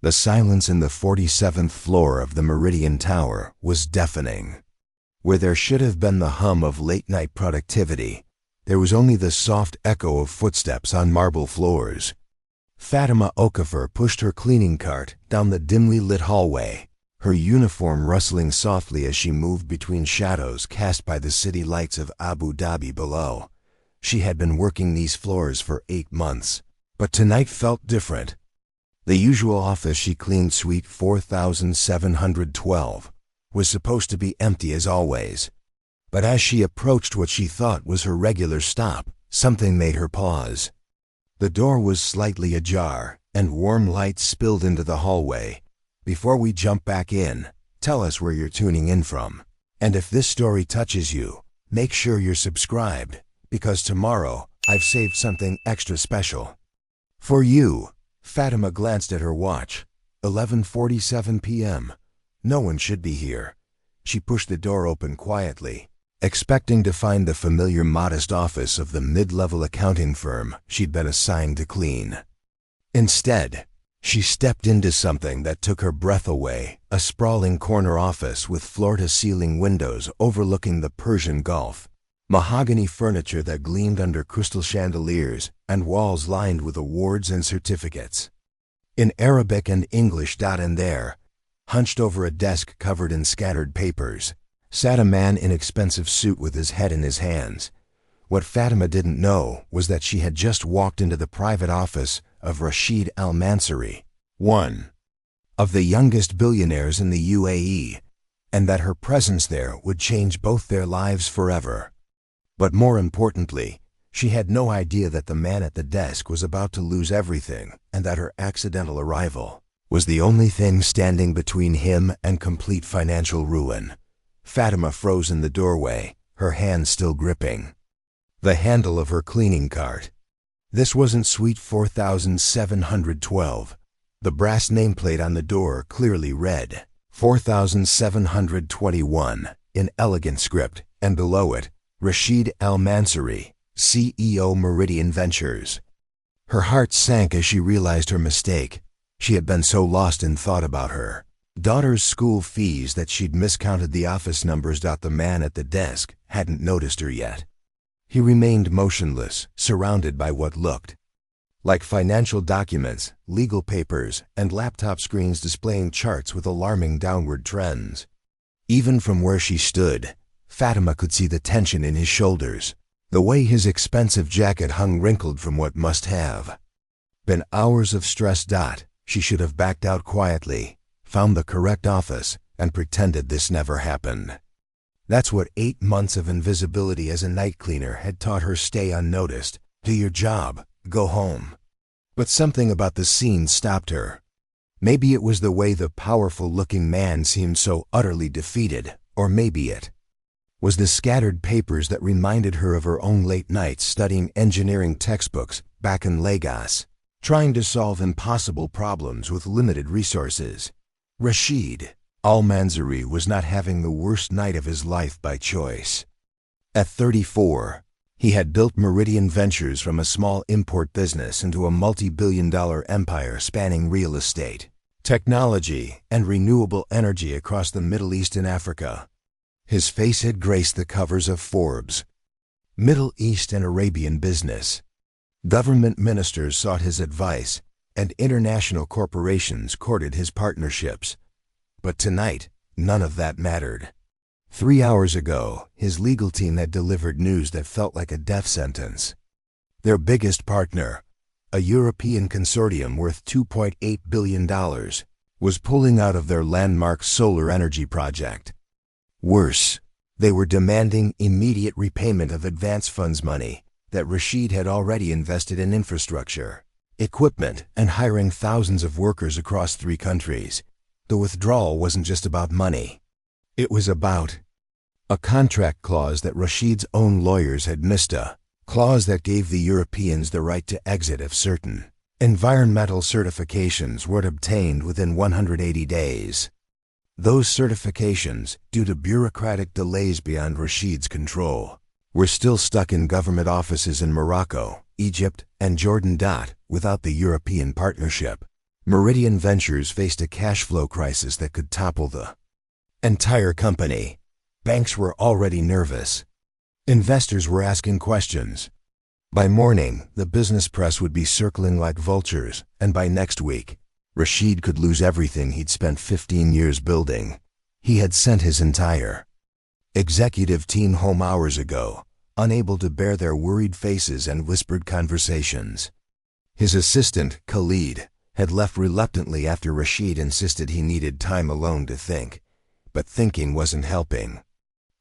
The silence in the 47th floor of the Meridian Tower was deafening. Where there should have been the hum of late-night productivity, there was only the soft echo of footsteps on marble floors. Fatima Okafor pushed her cleaning cart down the dimly lit hallway, her uniform rustling softly as she moved between shadows cast by the city lights of Abu Dhabi below. She had been working these floors for 8 months, but tonight felt different. The usual office she cleaned, suite 4712, was supposed to be empty as always. But as she approached what she thought was her regular stop, something made her pause. The door was slightly ajar, and warm light spilled into the hallway. Before we jump back in, tell us where you're tuning in from. And if this story touches you, make sure you're subscribed, because tomorrow I've saved something extra special for you. Fatima glanced at her watch. 11:47 p.m. No one should be here. She pushed the door open quietly, expecting to find the familiar modest office of the mid-level accounting firm she'd been assigned to clean. Instead, she stepped into something that took her breath away, a sprawling corner office with floor-to-ceiling windows overlooking the Persian Gulf, mahogany furniture that gleamed under crystal chandeliers, and walls lined with awards and certificates. In Arabic and English, and there, hunched over a desk covered in scattered papers, sat a man in expensive suit with his head in his hands. What Fatima didn't know was that she had just walked into the private office of Rashid Al Mansouri, one of the youngest billionaires in the UAE, and that her presence there would change both their lives forever. But more importantly, she had no idea that the man at the desk was about to lose everything, and that her accidental arrival was the only thing standing between him and complete financial ruin. Fatima froze in the doorway, her hand still gripping the handle of her cleaning cart. This wasn't suite 4712. The brass nameplate on the door clearly read 4721 in elegant script, and below it, Rashid Al Mansouri, CEO, Meridian Ventures. Her heart sank as she realized her mistake. She had been so lost in thought about her daughter's school fees that she'd miscounted the office numbers. The man at the desk hadn't noticed her yet. He remained motionless, surrounded by what looked like financial documents, legal papers, and laptop screens displaying charts with alarming downward trends. Even from where she stood, Fatima could see the tension in his shoulders, the way his expensive jacket hung wrinkled from what must have been hours of stress. She should have backed out quietly, found the correct office, and pretended this never happened. That's what 8 months of invisibility as a night cleaner had taught her. Stay unnoticed, do your job, go home. But something about the scene stopped her. Maybe it was the way the powerful-looking man seemed so utterly defeated, or maybe it was the scattered papers that reminded her of her own late nights studying engineering textbooks back in Lagos, trying to solve impossible problems with limited resources. Rashid Al Mansouri was not having the worst night of his life by choice. At 34, he had built Meridian Ventures from a small import business into a multi-billion-dollar empire spanning real estate, technology, and renewable energy across the Middle East and Africa. His face had graced the covers of Forbes, Middle East and Arabian Business. Government ministers sought his advice, and international corporations courted his partnerships. But tonight, none of that mattered. 3 hours ago, his legal team had delivered news that felt like a death sentence. Their biggest partner, a European consortium worth $2.8 billion, was pulling out of their landmark solar energy project. Worse, they were demanding immediate repayment of advance funds money that Rashid had already invested in infrastructure, equipment, and hiring thousands of workers across 3 countries. The withdrawal wasn't just about money. It was about a contract clause that Rashid's own lawyers had missed, a clause that gave the Europeans the right to exit if certain environmental certifications weren't obtained within 180 days. Those certifications, due to bureaucratic delays beyond Rashid's control, were still stuck in government offices in Morocco, Egypt, and Jordan. Without the European partnership, Meridian Ventures faced a cash flow crisis that could topple the entire company. Banks were already nervous. Investors were asking questions. By morning, the business press would be circling like vultures, and by next week, Rashid could lose everything he'd spent 15 years building. He had sent his entire executive team home hours ago, unable to bear their worried faces and whispered conversations. His assistant, Khalid, had left reluctantly after Rashid insisted he needed time alone to think. But thinking wasn't helping.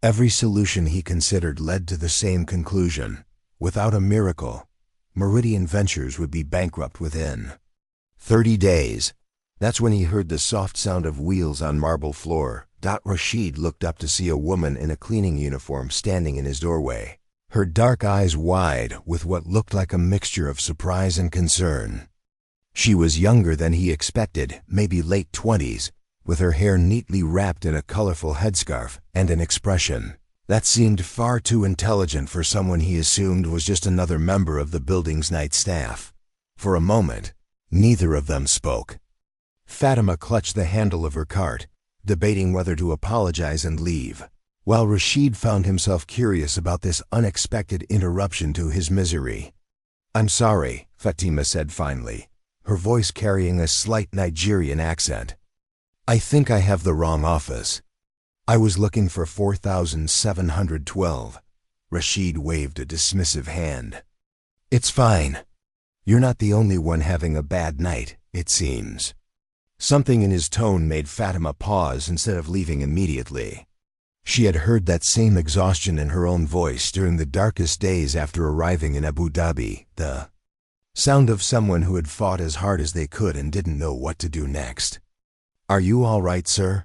Every solution he considered led to the same conclusion. Without a miracle, Meridian Ventures would be bankrupt within 30 days. That's when he heard the soft sound of wheels on marble floor. Rashid looked up to see a woman in a cleaning uniform standing in his doorway, her dark eyes wide with what looked like a mixture of surprise and concern. She was younger than he expected, maybe late 20s, with her hair neatly wrapped in a colorful headscarf and an expression that seemed far too intelligent for someone he assumed was just another member of the building's night staff. For a moment, neither of them spoke. Fatima clutched the handle of her cart, debating whether to apologize and leave, while Rashid found himself curious about this unexpected interruption to his misery. "I'm sorry," Fatima said finally, her voice carrying a slight Nigerian accent. "I think I have the wrong office. I was looking for 4712. Rashid waved a dismissive hand. "It's fine. You're not the only one having a bad night, it seems." Something in his tone made Fatima pause instead of leaving immediately. She had heard that same exhaustion in her own voice during the darkest days after arriving in Abu Dhabi, the sound of someone who had fought as hard as they could and didn't know what to do next. "Are you all right, sir?"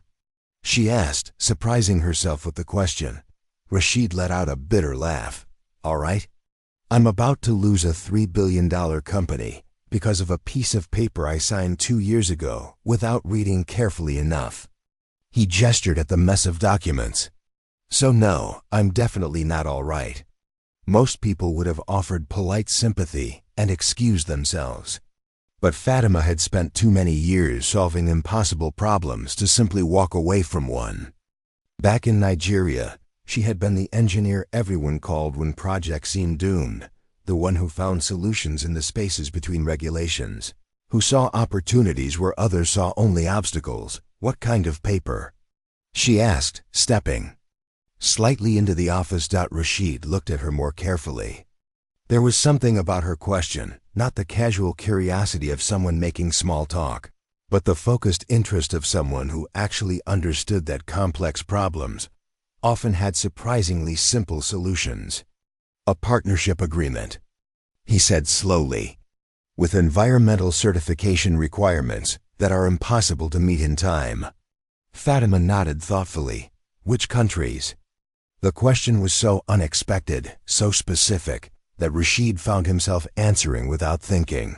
she asked, surprising herself with the question. Rashid let out a bitter laugh. "All right? I'm about to lose a $3 billion company because of a piece of paper I signed 2 years ago without reading carefully enough." He gestured at the mess of documents. "So no, I'm definitely not all right." Most people would have offered polite sympathy and excused themselves. But Fatima had spent too many years solving impossible problems to simply walk away from one. Back in Nigeria, she had been the engineer everyone called when projects seemed doomed, the one who found solutions in the spaces between regulations, who saw opportunities where others saw only obstacles. "What kind of paper?" she asked, stepping slightly into the office. Rashid looked at her more carefully. There was something about her question, not the casual curiosity of someone making small talk, but the focused interest of someone who actually understood that complex problems often had surprisingly simple solutions. "A partnership agreement," he said slowly, "with environmental certification requirements that are impossible to meet in time." Fatima nodded thoughtfully. "Which countries?" The question was so unexpected, so specific, that Rashid found himself answering without thinking.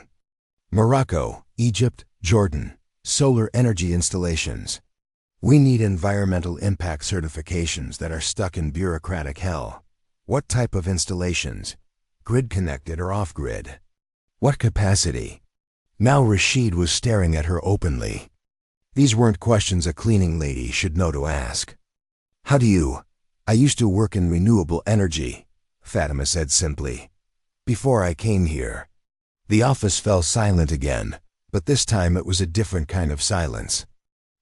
"Morocco, Egypt, Jordan. Solar energy installations. We need environmental impact certifications that are stuck in bureaucratic hell." "What type of installations? Grid-connected or off-grid? What capacity?" Now Rashid was staring at her openly. These weren't questions a cleaning lady should know to ask. "How do you—" "I used to work in renewable energy," Fatima said simply, "before I came here." The office fell silent again, but this time it was a different kind of silence.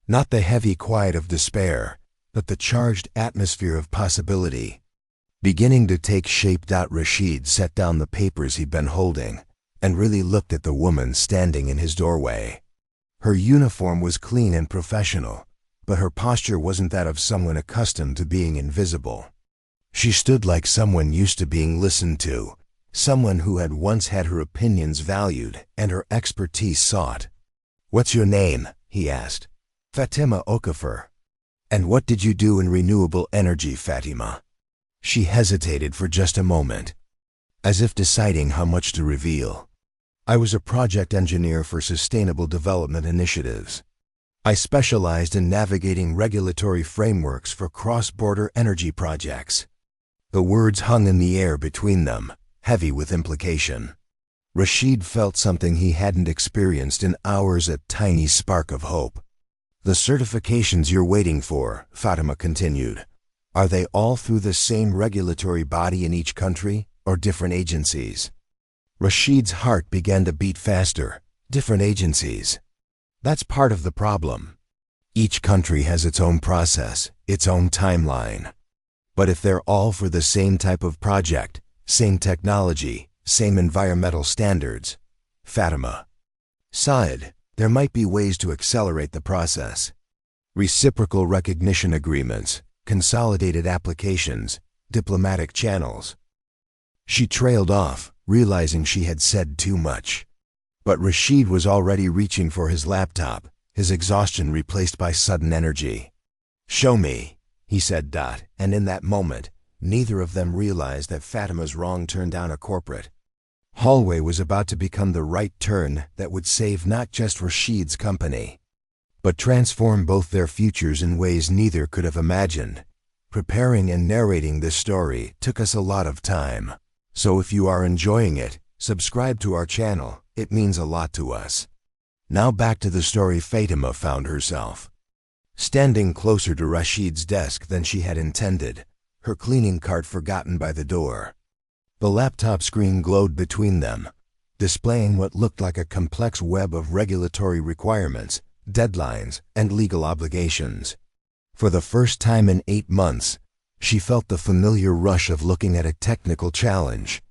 Not the heavy quiet of despair, but the charged atmosphere of possibility. Beginning to take shape. Rashid set down the papers he'd been holding and really looked at the woman standing in his doorway. Her uniform was clean and professional, but her posture wasn't that of someone accustomed to being invisible. She stood like someone used to being listened to, someone who had once had her opinions valued and her expertise sought. "What's your name?" he asked. "Fatima Okafor." "And what did you do in renewable energy, Fatima?" She hesitated for just a moment, as if deciding how much to reveal. "I was a project engineer for sustainable development initiatives. I specialized in navigating regulatory frameworks for cross-border energy projects." The words hung in the air between them, heavy with implication. Rashid felt something he hadn't experienced in hours, a tiny spark of hope. The certifications you're waiting for, Fatima continued, are they all through the same regulatory body in each country, or different agencies? Rashid's heart began to beat faster. Different agencies. That's part of the problem. Each country has its own process, its own timeline. But if they're all for the same type of project, same technology, same environmental standards, Fatima sighed, there might be ways to accelerate the process. Reciprocal recognition agreements, consolidated applications, diplomatic channels. She trailed off, realizing she had said too much. But Rashid was already reaching for his laptop, his exhaustion replaced by sudden energy. "Show me," he said. And in that moment, neither of them realized that Fatima's wrong turn down a corporate hallway was about to become the right turn that would save not just Rashid's company, but transform both their futures in ways neither could have imagined. Preparing and narrating this story took us a lot of time. So if you are enjoying it, subscribe to our channel, it means a lot to us. Now back to the story. Fatima found herself standing closer to Rashid's desk than she had intended, her cleaning cart forgotten by the door. The laptop screen glowed between them, displaying what looked like a complex web of regulatory requirements, deadlines, and legal obligations. For the first time in 8 months, she felt the familiar rush of looking at a technical challenge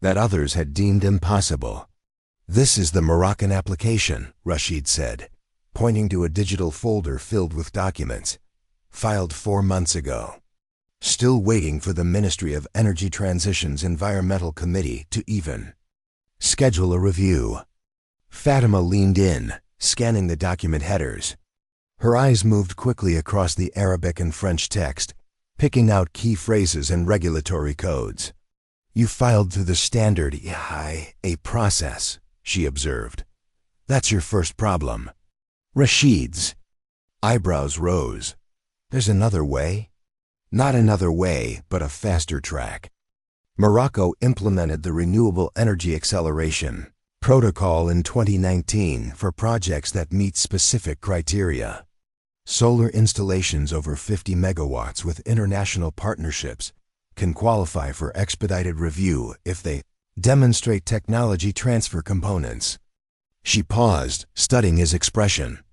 that others had deemed impossible. "This is the Moroccan application," Rashid said, pointing to a digital folder filled with documents, filed 4 months ago. Still waiting for the Ministry of Energy Transition's Environmental Committee to even schedule a review. Fatima leaned in, scanning the document headers. Her eyes moved quickly across the Arabic and French text, picking out key phrases and regulatory codes. "You filed through the standard EIA process," she observed. "That's your first problem." Rashid's eyebrows rose. "There's another way?" "Not another way, but a faster track." Morocco implemented the Renewable Energy Acceleration Protocol in 2019 for projects that meet specific criteria. Solar installations over 50 megawatts with international partnerships can qualify for expedited review if they demonstrate technology transfer components. She paused, studying his expression.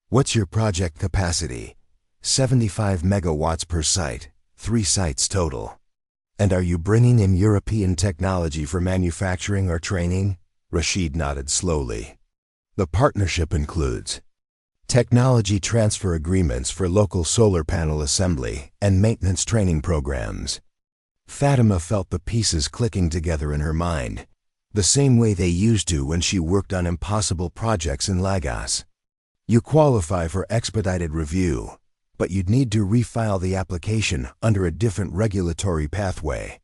"What's your project capacity?" 75 megawatts per site, 3 sites total. "And are you bringing in European technology for manufacturing or training?" Rashid nodded slowly. "The partnership includes technology transfer agreements for local solar panel assembly and maintenance training programs." Fatima felt the pieces clicking together in her mind, the same way they used to when she worked on impossible projects in Lagos. "You qualify for expedited review, but you'd need to refile the application under a different regulatory pathway.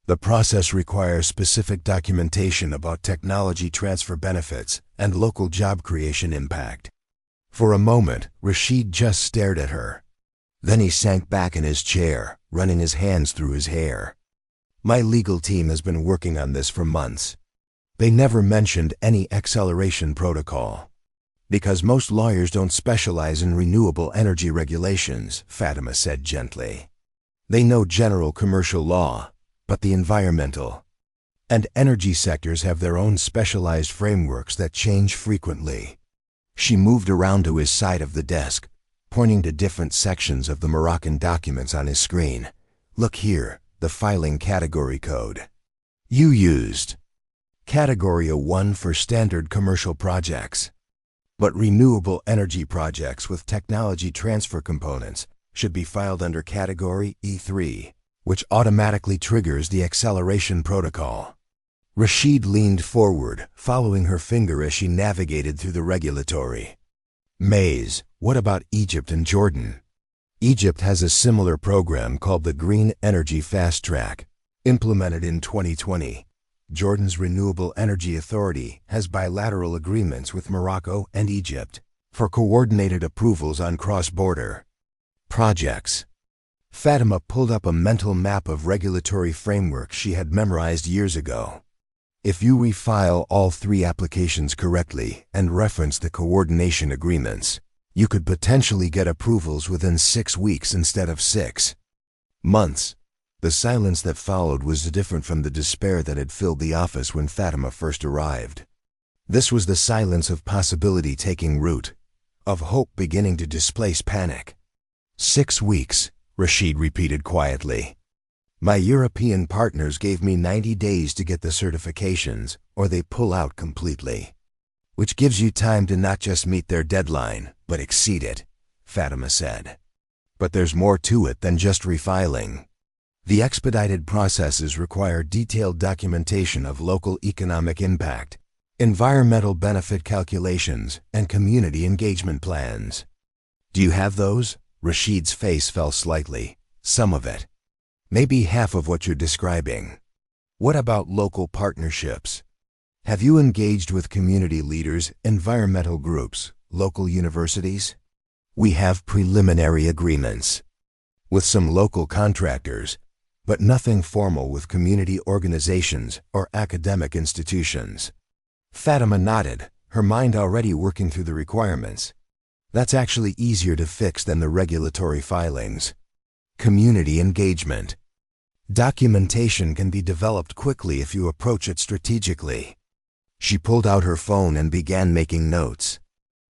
The process requires specific documentation about technology transfer benefits and local job creation impact." For a moment, Rashid just stared at her. Then he sank back in his chair, running his hands through his hair. "My legal team has been working on this for months. They never mentioned any acceleration protocol. Because most lawyers don't specialize in renewable energy regulations," Fatima said gently. "They know general commercial law, but the environmental and energy sectors have their own specialized frameworks that change frequently." She moved around to his side of the desk, pointing to different sections of the Moroccan documents on his screen. "Look here, the filing category code. You used Category A1 for standard commercial projects. But renewable energy projects with technology transfer components should be filed under Category E3, which automatically triggers the acceleration protocol." Rashid leaned forward, following her finger as she navigated through the regulatory maze. "What about Egypt and Jordan?" Egypt has a similar program called the Green Energy Fast Track, implemented in 2020. Jordan's Renewable Energy Authority has bilateral agreements with Morocco and Egypt for coordinated approvals on cross-border projects. Fatima pulled up a mental map of regulatory frameworks she had memorized years ago. If you refile all 3 applications correctly and reference the coordination agreements, you could potentially get approvals within 6 weeks instead of 6 months. The silence that followed was different from the despair that had filled the office when Fatima first arrived. This was the silence of possibility taking root, of hope beginning to displace panic. 6 weeks, Rashid repeated quietly. My European partners gave me 90 days to get the certifications, or they pull out completely. Which gives you time to not just meet their deadline, but exceed it, Fatima said. But there's more to it than just refiling. The expedited processes require detailed documentation of local economic impact, environmental benefit calculations, and community engagement plans. Do you have those? Rashid's face fell slightly. Some of it. Maybe half of what you're describing. What about local partnerships? Have you engaged with community leaders, environmental groups, local universities? We have preliminary agreements with some local contractors, but nothing formal with community organizations or academic institutions. Fatima nodded, her mind already working through the requirements. That's actually easier to fix than the regulatory filings. Community engagement. Documentation can be developed quickly if you approach it strategically. She pulled out her phone and began making notes.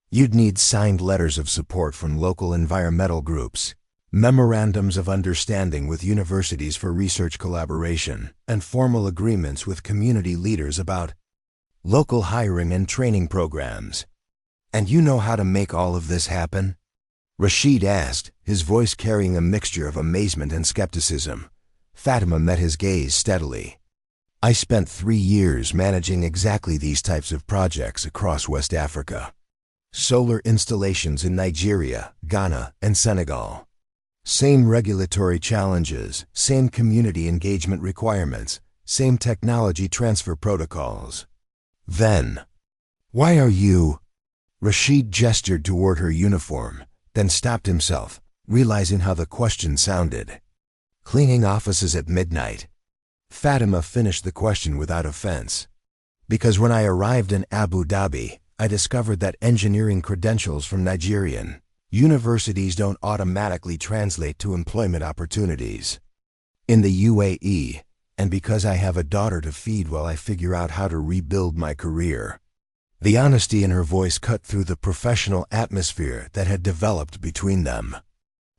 You'd need signed letters of support from local environmental groups, memorandums of understanding with universities for research collaboration, and formal agreements with community leaders about local hiring and training programs. And you know how to make all of this happen? Rashid asked, his voice carrying a mixture of amazement and skepticism. Fatima met his gaze steadily. I spent 3 years managing exactly these types of projects across West Africa. Solar installations in Nigeria, Ghana, and Senegal. Same regulatory challenges, same community engagement requirements, same technology transfer protocols. Then, why are you? Rashid gestured toward her uniform, then stopped himself, realizing how the question sounded. Cleaning offices at midnight. Fatima finished the question without offense. Because when I arrived in Abu Dhabi, I discovered that engineering credentials from Nigerian universities don't automatically translate to employment opportunities in the UAE, and because I have a daughter to feed while I figure out how to rebuild my career. The honesty in her voice cut through the professional atmosphere that had developed between them.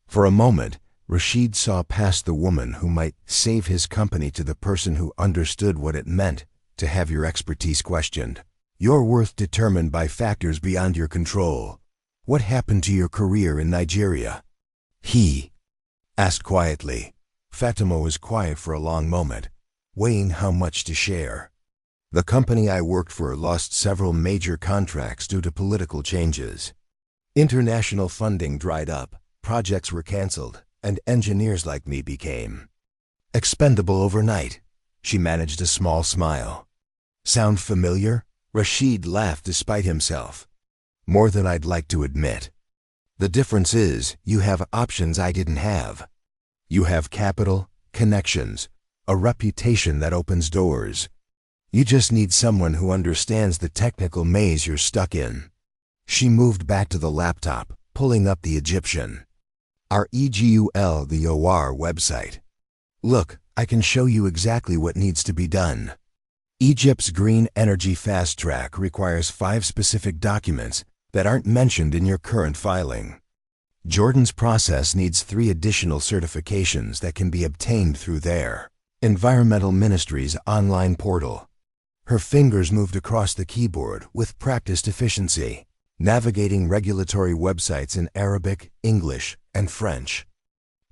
For a moment, Rashid saw past the woman who might save his company to the person who understood what it meant to have your expertise questioned. Your worth determined by factors beyond your control. What happened to your career in Nigeria? He asked quietly. Fatima was quiet for a long moment, weighing how much to share. The company I worked for lost several major contracts due to political changes. International funding dried up, projects were canceled, and engineers like me became expendable overnight. She managed a small smile. Sound familiar? Rashid laughed despite himself. More than I'd like to admit. The difference is, you have options I didn't have. You have capital, connections, a reputation that opens doors. You just need someone who understands the technical maze you're stuck in. She moved back to the laptop, pulling up the Egyptian. Our EGUL the OR website. Look, I can show you exactly what needs to be done. Egypt's Green Energy Fast Track requires 5 specific documents that aren't mentioned in your current filing. Jordan's process needs 3 additional certifications that can be obtained through their Environmental Ministry's online portal. Her fingers moved across the keyboard with practiced efficiency, navigating regulatory websites in Arabic, English, and French.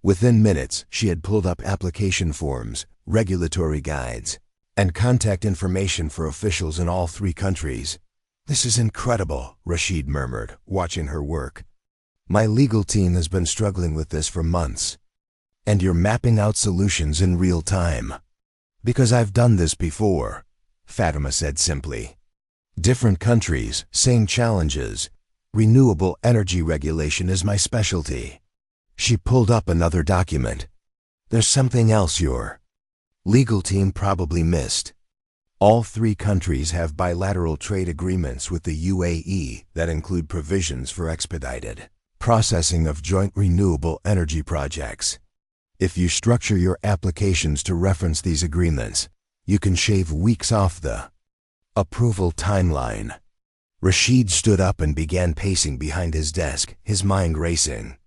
Within minutes, she had pulled up application forms, regulatory guides, and contact information for officials in all 3 countries. This is incredible, Rashid murmured, watching her work. My legal team has been struggling with this for months. And you're mapping out solutions in real time. Because I've done this before, Fatima said simply. Different countries, same challenges. Renewable energy regulation is my specialty. She pulled up another document. There's something else your legal team probably missed. All three countries have bilateral trade agreements with the UAE that include provisions for expedited processing of joint renewable energy projects. If you structure your applications to reference these agreements, you can shave weeks off the approval timeline. Rashid stood up and began pacing behind his desk, his mind racing.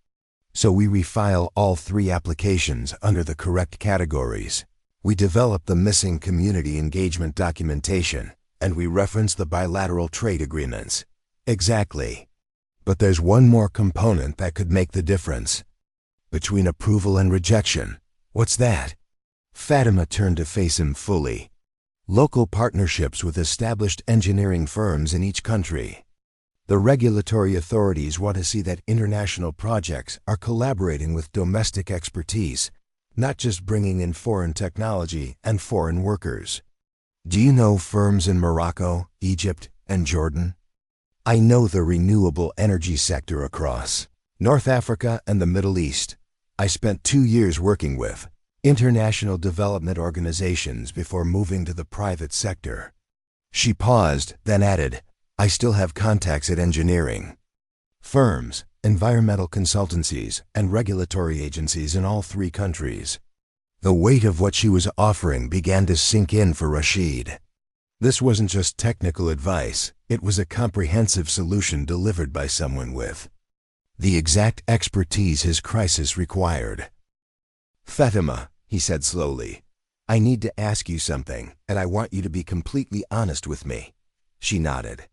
So we refile all three applications under the correct categories. We develop the missing community engagement documentation, and we reference the bilateral trade agreements. Exactly. But there's one more component that could make the difference between approval and rejection. What's that? Fatima turned to face him fully. Local partnerships with established engineering firms in each country. The regulatory authorities want to see that international projects are collaborating with domestic expertise, not just bringing in foreign technology and foreign workers. Do you know firms in Morocco, Egypt, and Jordan? I know the renewable energy sector across North Africa and the Middle East. I spent 2 years working with international development organizations before moving to the private sector. She paused, then added, I still have contacts at engineering firms, environmental consultancies, and regulatory agencies in all three countries. The weight of what she was offering began to sink in for Rashid. This wasn't just technical advice, it was a comprehensive solution delivered by someone with the exact expertise his crisis required. Fatima, he said slowly, I need to ask you something, and I want you to be completely honest with me. She nodded.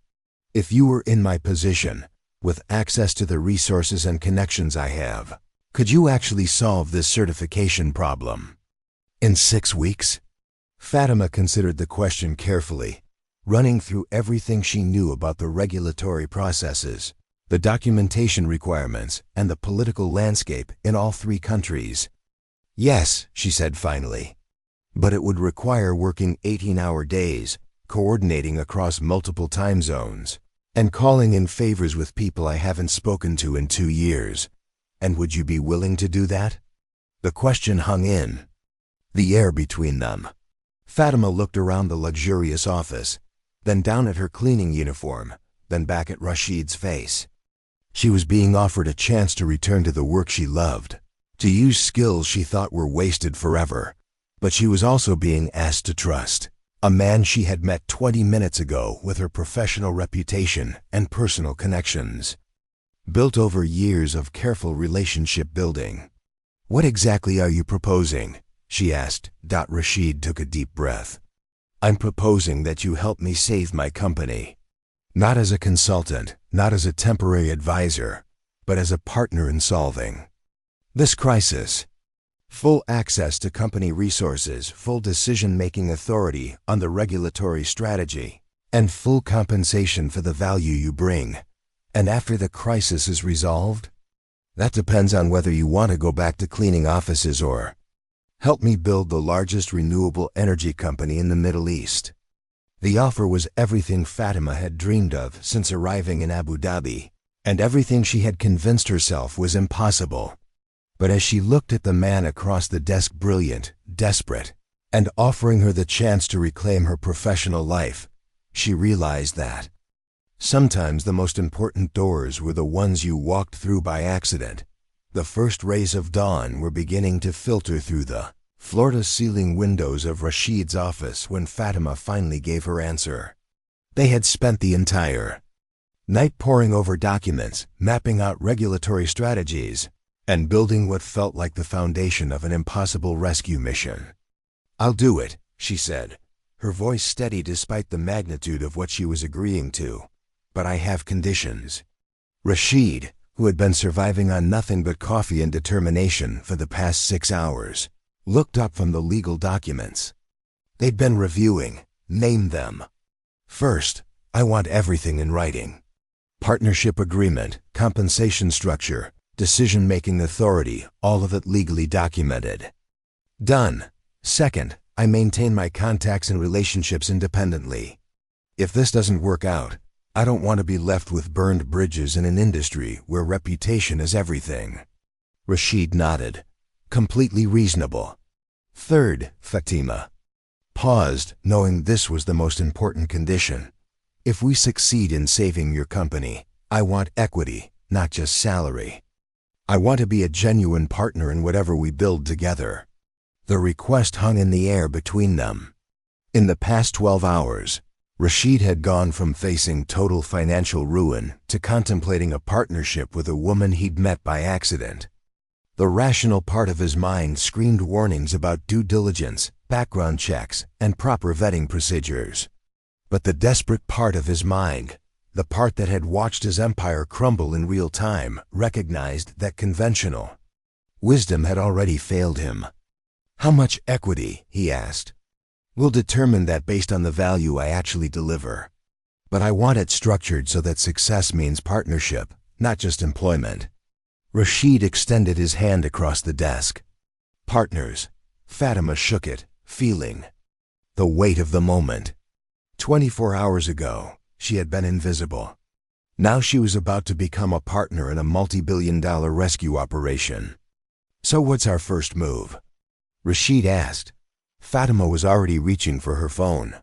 If you were in my position, with access to the resources and connections I have, could you actually solve this certification problem in 6 weeks? Fatima considered the question carefully, running through everything she knew about the regulatory processes, the documentation requirements, and the political landscape in all three countries. Yes, she said finally, but it would require working 18-hour days, coordinating across multiple time zones, and calling in favors with people I haven't spoken to in 2 years. And would you be willing to do that? The question hung in the air between them. Fatima looked around the luxurious office, then down at her cleaning uniform, then back at Rashid's face. She was being offered a chance to return to the work she loved, to use skills she thought were wasted forever, but she was also being asked to trust a man she had met 20 minutes ago with her professional reputation and personal connections, built over years of careful relationship building. What exactly are you proposing? She asked. Rashid took a deep breath. I'm proposing that you help me save my company. Not as a consultant, not as a temporary advisor, but as a partner in solving this crisis. Full access to company resources, full decision-making authority on the regulatory strategy, and full compensation for the value you bring. And after the crisis is resolved? That depends on whether you want to go back to cleaning offices or help me build the largest renewable energy company in the Middle East. The offer was everything Fatima had dreamed of since arriving in Abu Dhabi, and everything she had convinced herself was impossible. But as she looked at the man across the desk, brilliant, desperate, and offering her the chance to reclaim her professional life, she realized that sometimes the most important doors were the ones you walked through by accident. The first rays of dawn were beginning to filter through the floor-to-ceiling windows of Rashid's office when Fatima finally gave her answer. They had spent the entire night poring over documents, mapping out regulatory strategies, and building what felt like the foundation of an impossible rescue mission. I'll do it, she said, her voice steady despite the magnitude of what she was agreeing to. But I have conditions. Rashid, who had been surviving on nothing but coffee and determination for the past 6 hours, looked up from the legal documents they'd been reviewing. Named them. First, I want everything in writing. Partnership agreement, compensation structure, decision-making authority, all of it legally documented. Done. Second, I maintain my contacts and relationships independently. If this doesn't work out, I don't want to be left with burned bridges in an industry where reputation is everything. Rashid nodded. Completely reasonable. Third, Fatima, Paused, knowing this was the most important condition. If we succeed in saving your company, I want equity, not just salary. I want to be a genuine partner in whatever we build together. The request hung in the air between them. In the past 12 hours, Rashid had gone from facing total financial ruin to contemplating a partnership with a woman he'd met by accident. The rational part of his mind screamed warnings about due diligence, background checks, and proper vetting procedures. But the desperate part of his mind, the part that had watched his empire crumble in real time, recognized that conventional wisdom had already failed him. "How much equity?" he asked. "We'll determine that based on the value I actually deliver. But I want it structured so that success means partnership, not just employment." Rashid extended his hand across the desk. "Partners." Fatima shook it, feeling the weight of the moment. 24 hours ago, she had been invisible. Now she was about to become a partner in a multi-billion-dollar rescue operation. "So what's our first move?" Rashid asked. Fatima was already reaching for her phone.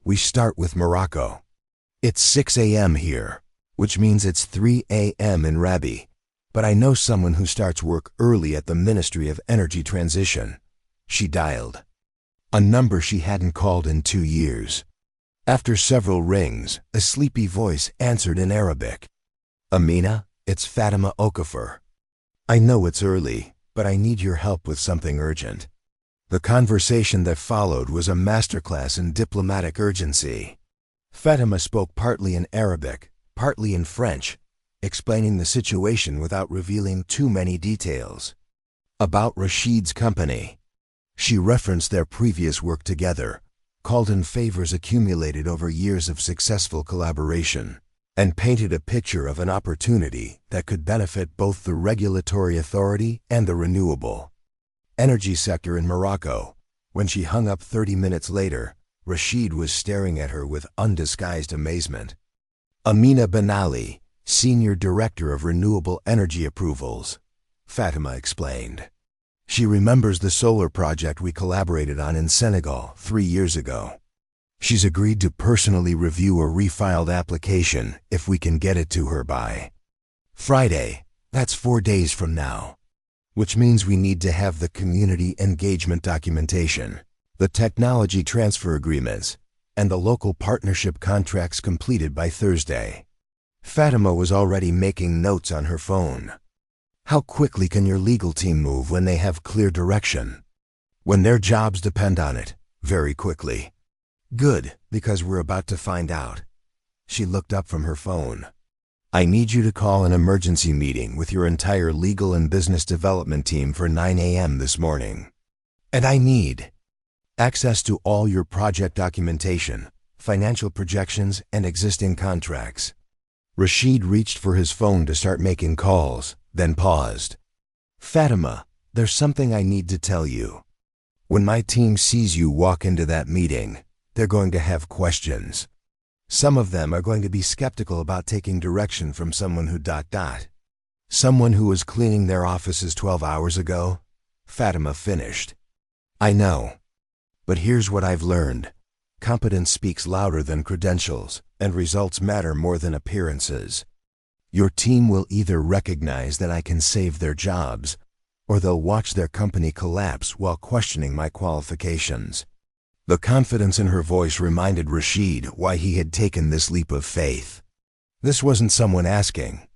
"We start with Morocco. It's 6 a.m. here, which means it's 3 a.m. in Rabi. But I know someone who starts work early at the Ministry of Energy Transition." She dialed a number she hadn't called in 2 years. After several rings, a sleepy voice answered in Arabic. "Amina, it's Fatima Okafor. I know it's early, but I need your help with something urgent." The conversation that followed was a masterclass in diplomatic urgency. Fatima spoke partly in Arabic, partly in French, explaining the situation without revealing too many details. About Rashid's company. She referenced their previous work together, called in favors accumulated over years of successful collaboration, and painted a picture of an opportunity that could benefit both the regulatory authority and the renewable energy sector in Morocco. When she hung up 30 minutes later, Rashid was staring at her with undisguised amazement. "Amina Ben Ali, Senior Director of Renewable Energy Approvals," Fatima explained. "She remembers the solar project we collaborated on in Senegal 3 years ago. She's agreed to personally review a refiled application if we can get it to her by Friday. That's 4 days from now. Which means we need to have the community engagement documentation, the technology transfer agreements, and the local partnership contracts completed by Thursday." Fatima was already making notes on her phone. "How quickly can your legal team move when they have clear direction?" "When their jobs depend on it, very quickly." "Good, because we're about to find out." She looked up from her phone. "I need you to call an emergency meeting with your entire legal and business development team for 9 a.m. this morning. And I need access to all your project documentation, financial projections, and existing contracts." Rashid reached for his phone to start making calls, then paused. "Fatima, there's something I need to tell you. When my team sees you walk into that meeting, they're going to have questions. Some of them are going to be skeptical about taking direction from someone who ... Someone who was cleaning their offices 12 hours ago?" Fatima finished. "I know. But here's what I've learned. Competence speaks louder than credentials, and results matter more than appearances. Your team will either recognize that I can save their jobs, or they'll watch their company collapse while questioning my qualifications." The confidence in her voice reminded Rashid why he had taken this leap of faith. This wasn't someone asking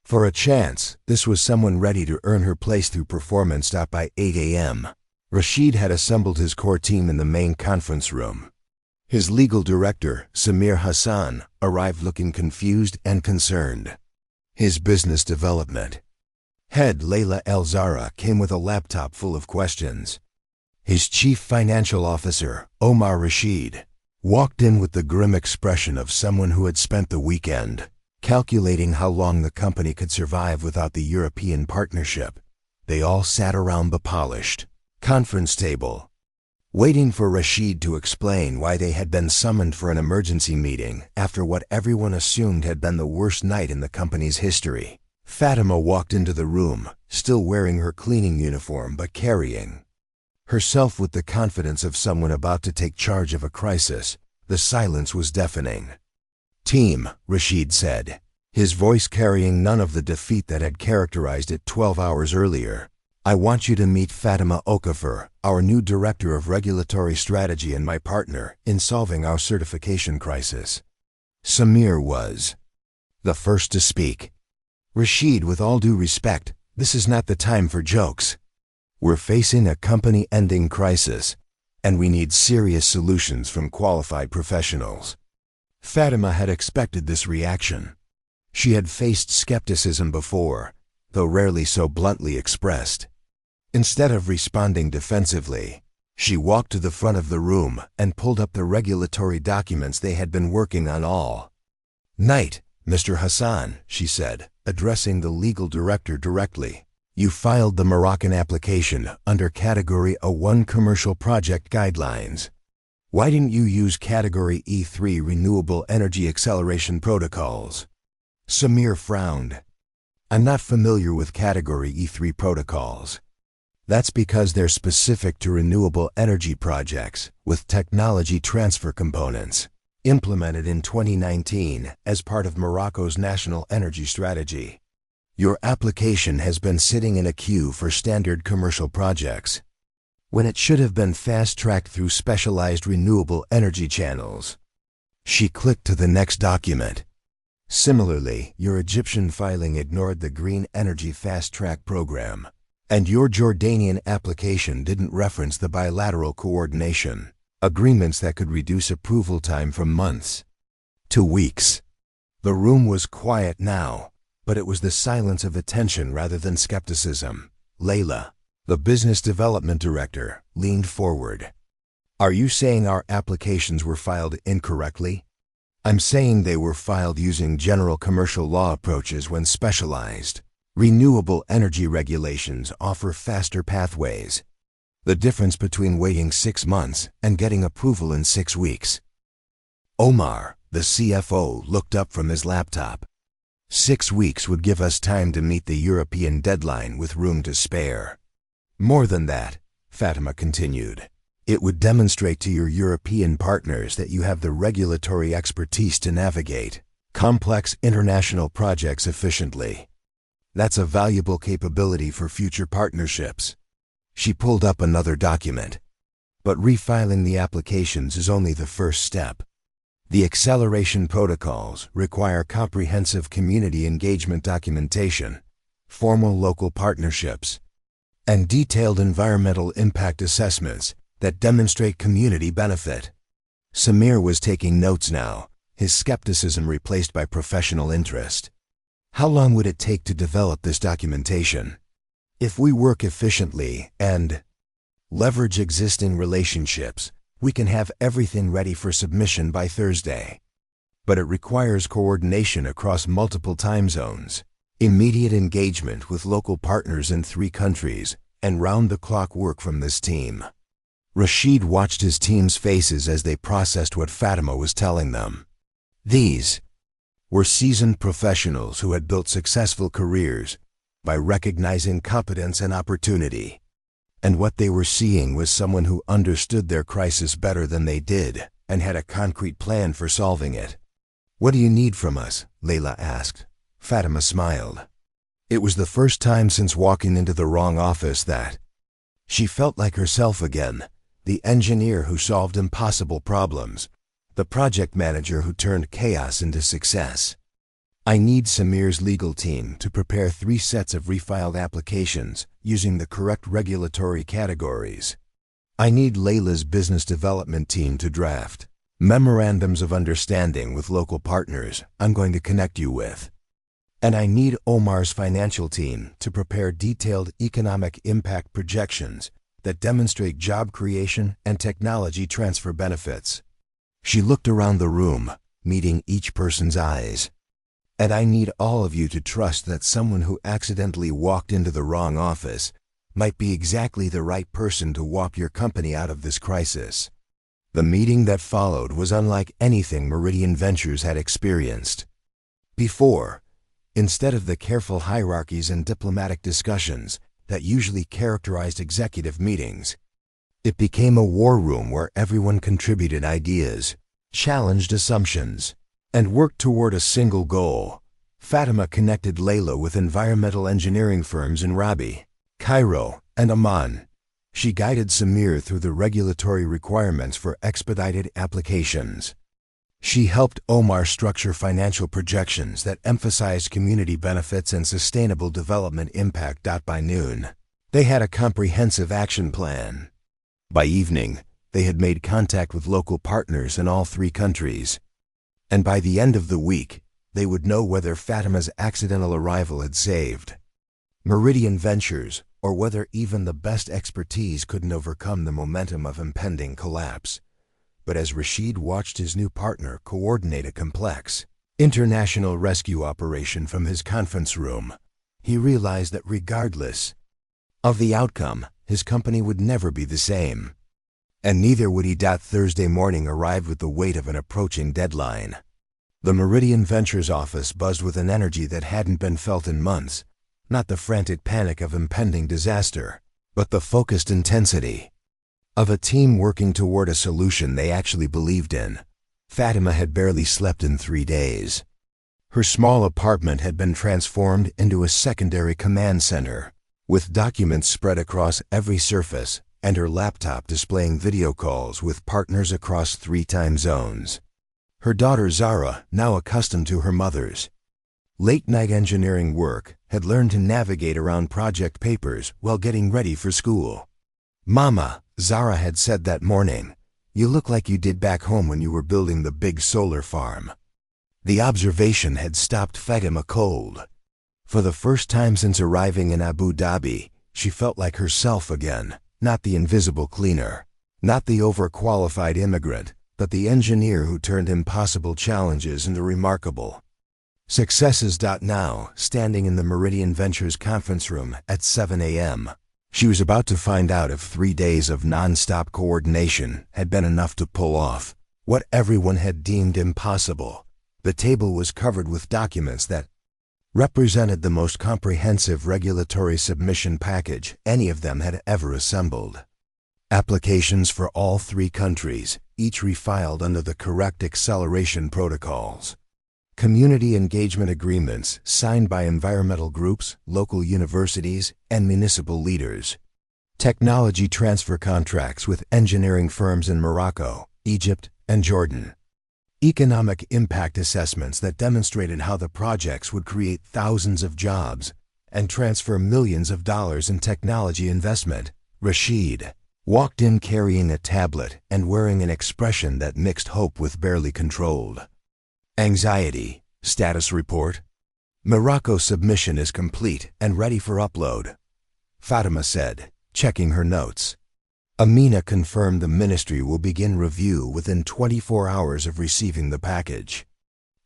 for a chance. This was someone ready to earn her place through performance. By 8 a.m., Rashid had assembled his core team in the main conference room. His legal director, Samir Hassan, arrived looking confused and concerned. His business development head, Layla El-Zara, came with a laptop full of questions. His chief financial officer, Omar Rashid, walked in with the grim expression of someone who had spent the weekend calculating how long the company could survive without the European partnership. They all sat around the polished conference table, waiting for Rashid to explain why they had been summoned for an emergency meeting after what everyone assumed had been the worst night in the company's history. Fatima walked into the room, still wearing her cleaning uniform but carrying herself with the confidence of someone about to take charge of a crisis. The silence was deafening. "Team," Rashid said, his voice carrying none of the defeat that had characterized it 12 hours earlier. "I want you to meet Fatima Okafor, our new Director of Regulatory Strategy and my partner in solving our certification crisis." Samir was the first to speak. "Rashid, with all due respect, this is not the time for jokes. We're facing a company-ending crisis, and we need serious solutions from qualified professionals." Fatima had expected this reaction. She had faced skepticism before, though rarely so bluntly expressed. Instead of responding defensively, she walked to the front of the room and pulled up the regulatory documents they had been working on all night. "Mr. Hassan," she said, addressing the legal director directly, "you filed the Moroccan application under Category A1 Commercial Project Guidelines. Why didn't you use Category E3 Renewable Energy Acceleration Protocols?" Samir frowned. "I'm not familiar with Category E3 protocols. That's because they're specific to renewable energy projects with technology transfer components, implemented in 2019 as part of Morocco's national energy strategy. Your application has been sitting in a queue for standard commercial projects, when it should have been fast-tracked through specialized renewable energy channels." She clicked to the next document. "Similarly, your Egyptian filing ignored the Green Energy Fast Track program, and your Jordanian application didn't reference the bilateral coordination agreements that could reduce approval time from months to weeks." The room was quiet now, but it was the silence of attention rather than skepticism. Layla, the business development director, leaned forward. "Are you saying our applications were filed incorrectly?" "I'm saying they were filed using general commercial law approaches when specialized renewable energy regulations offer faster pathways. The difference between waiting 6 months and getting approval in 6 weeks." Omar, the CFO, looked up from his laptop. 6 weeks would give us time to meet the European deadline with room to spare. More than that," Fatima continued, "it would demonstrate to your European partners that you have the regulatory expertise to navigate complex international projects efficiently. That's a valuable capability for future partnerships." She pulled up another document. "But refiling the applications is only the first step. The acceleration protocols require comprehensive community engagement documentation, formal local partnerships, and detailed environmental impact assessments that demonstrate community benefit." Samir was taking notes now, his skepticism replaced by professional interest. "How long would it take to develop this documentation? If we work efficiently and leverage existing relationships, we can have everything ready for submission by Thursday. But it requires coordination across multiple time zones, immediate engagement with local partners in 3 countries, and round-the-clock work from this team." Rashid watched his team's faces as they processed what Fatima was telling them. These were seasoned professionals who had built successful careers by recognizing competence and opportunity. And what they were seeing was someone who understood their crisis better than they did and had a concrete plan for solving it. "What do you need from us?" Layla asked. Fatima smiled. It was the first time since walking into the wrong office that she felt like herself again, the engineer who solved impossible problems, the project manager who turned chaos into success. "I need Samir's legal team to prepare 3 sets of refiled applications using the correct regulatory categories. I need Layla's business development team to draft memorandums of understanding with local partners I'm going to connect you with. And I need Omar's financial team to prepare detailed economic impact projections that demonstrate job creation and technology transfer benefits." She looked around the room, meeting each person's eyes. "And I need all of you to trust that someone who accidentally walked into the wrong office might be exactly the right person to walk your company out of this crisis." The meeting that followed was unlike anything Meridian Ventures had experienced before. Instead of the careful hierarchies and diplomatic discussions that usually characterized executive meetings, It became a war room where everyone contributed ideas, challenged assumptions, and worked toward a single goal. Fatima connected Layla with environmental engineering firms in Rabi, Cairo, and Amman. She guided Samir through the regulatory requirements for expedited applications. She helped Omar structure financial projections that emphasized community benefits and sustainable development impact. By noon, they had a comprehensive action plan. By evening, they had made contact with local partners in all 3 countries. And by the end of the week, they would know whether Fatima's accidental arrival had saved Meridian Ventures, or whether even the best expertise couldn't overcome the momentum of impending collapse. But as Rashid watched his new partner coordinate a complex international rescue operation from his conference room, he realized that regardless of the outcome, his company would never be the same. And neither would he. Thursday morning arrived with the weight of an approaching deadline. The Meridian Ventures office buzzed with an energy that hadn't been felt in months, not the frantic panic of impending disaster, but the focused intensity of a team working toward a solution they actually believed in. Fatima had barely slept in 3 days. Her small apartment had been transformed into a secondary command center, with documents spread across every surface and her laptop displaying video calls with partners across 3 time zones. Her daughter Zara, now accustomed to her mother's late-night engineering work, had learned to navigate around project papers while getting ready for school. "Mama," Zara had said that morning, "you look like you did back home when you were building the big solar farm." The observation had stopped Fatima cold. For the first time since arriving in Abu Dhabi, she felt like herself again, not the invisible cleaner, not the overqualified immigrant, but the engineer who turned impossible challenges into remarkable successes. Now, standing in the Meridian Ventures conference room at 7 a.m., she was about to find out if 3 days of non-stop coordination had been enough to pull off what everyone had deemed impossible. The table was covered with documents that represented the most comprehensive regulatory submission package any of them had ever assembled. Applications for all 3 countries, each refiled under the correct acceleration protocols. Community engagement agreements signed by environmental groups, local universities, and municipal leaders. Technology transfer contracts with engineering firms in Morocco, Egypt, and Jordan. Economic impact assessments that demonstrated how the projects would create thousands of jobs and transfer millions of dollars in technology investment. Rashid walked in carrying a tablet and wearing an expression that mixed hope with barely controlled anxiety. Status report. Morocco submission is complete and ready for upload, Fatima said, checking her notes. Amina confirmed the ministry will begin review within 24 hours of receiving the package.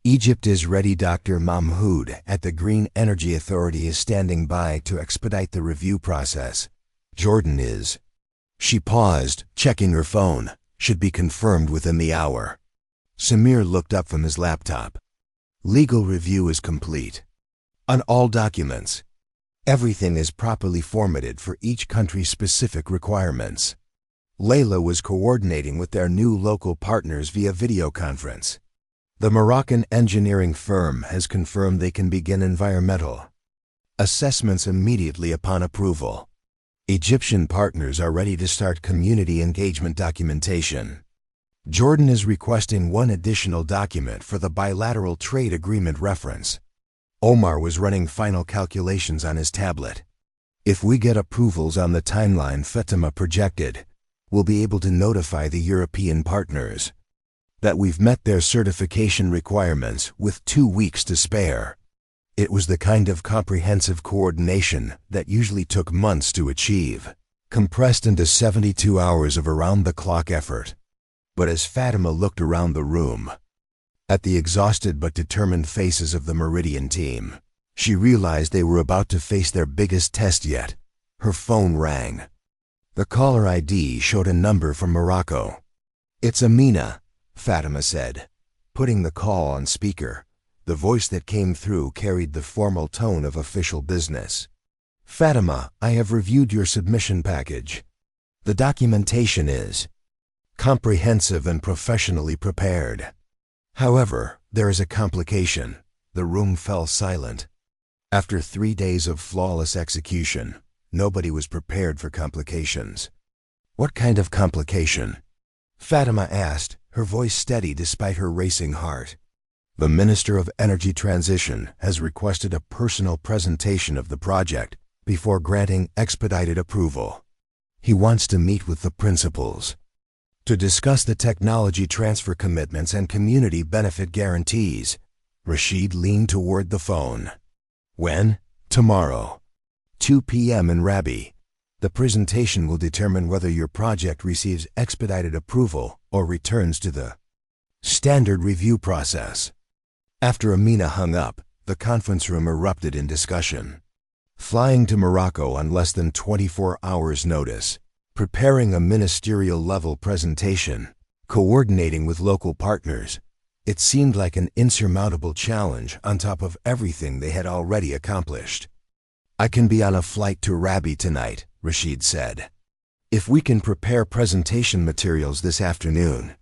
Egypt is ready. Dr. Mahmoud at the Green Energy Authority is standing by to expedite the review process. Jordan is. She paused, checking her phone. Should be confirmed within the hour. Samir looked up from his laptop. Legal review is complete. On all documents. Everything is properly formatted for each country's specific requirements. Layla was coordinating with their new local partners via video conference. The Moroccan engineering firm has confirmed they can begin environmental assessments immediately upon approval. Egyptian partners are ready to start community engagement documentation. Jordan is requesting 1 additional document for the bilateral trade agreement reference. Omar was running final calculations on his tablet. If we get approvals on the timeline Fatima projected, we'll be able to notify the European partners that we've met their certification requirements with 2 weeks to spare. It was the kind of comprehensive coordination that usually took months to achieve, compressed into 72 hours of around-the-clock effort. But as Fatima looked around the room, at the exhausted but determined faces of the Meridian team, she realized they were about to face their biggest test yet. Her phone rang. The caller ID showed a number from Morocco. "It's Amina," Fatima said, putting the call on speaker. The voice that came through carried the formal tone of official business. "Fatima, I have reviewed your submission package. The documentation is comprehensive and professionally prepared. However, there is a complication. The room fell silent. After 3 days of flawless execution, nobody was prepared for complications. What kind of complication? Fatima asked, her voice steady despite her racing heart. The Minister of Energy Transition has requested a personal presentation of the project before granting expedited approval. He wants to meet with the principals to discuss the technology transfer commitments and community benefit guarantees. Rashid leaned toward the phone. When? Tomorrow. 2 p.m. in Rabi. The presentation will determine whether your project receives expedited approval or returns to the standard review process. After Amina hung up, the conference room erupted in discussion. Flying to Morocco on less than 24 hours' notice, preparing a ministerial-level presentation, coordinating with local partners. It seemed like an insurmountable challenge on top of everything they had already accomplished. I can be on a flight to Rabi tonight, Rashid said. If we can prepare presentation materials this afternoon.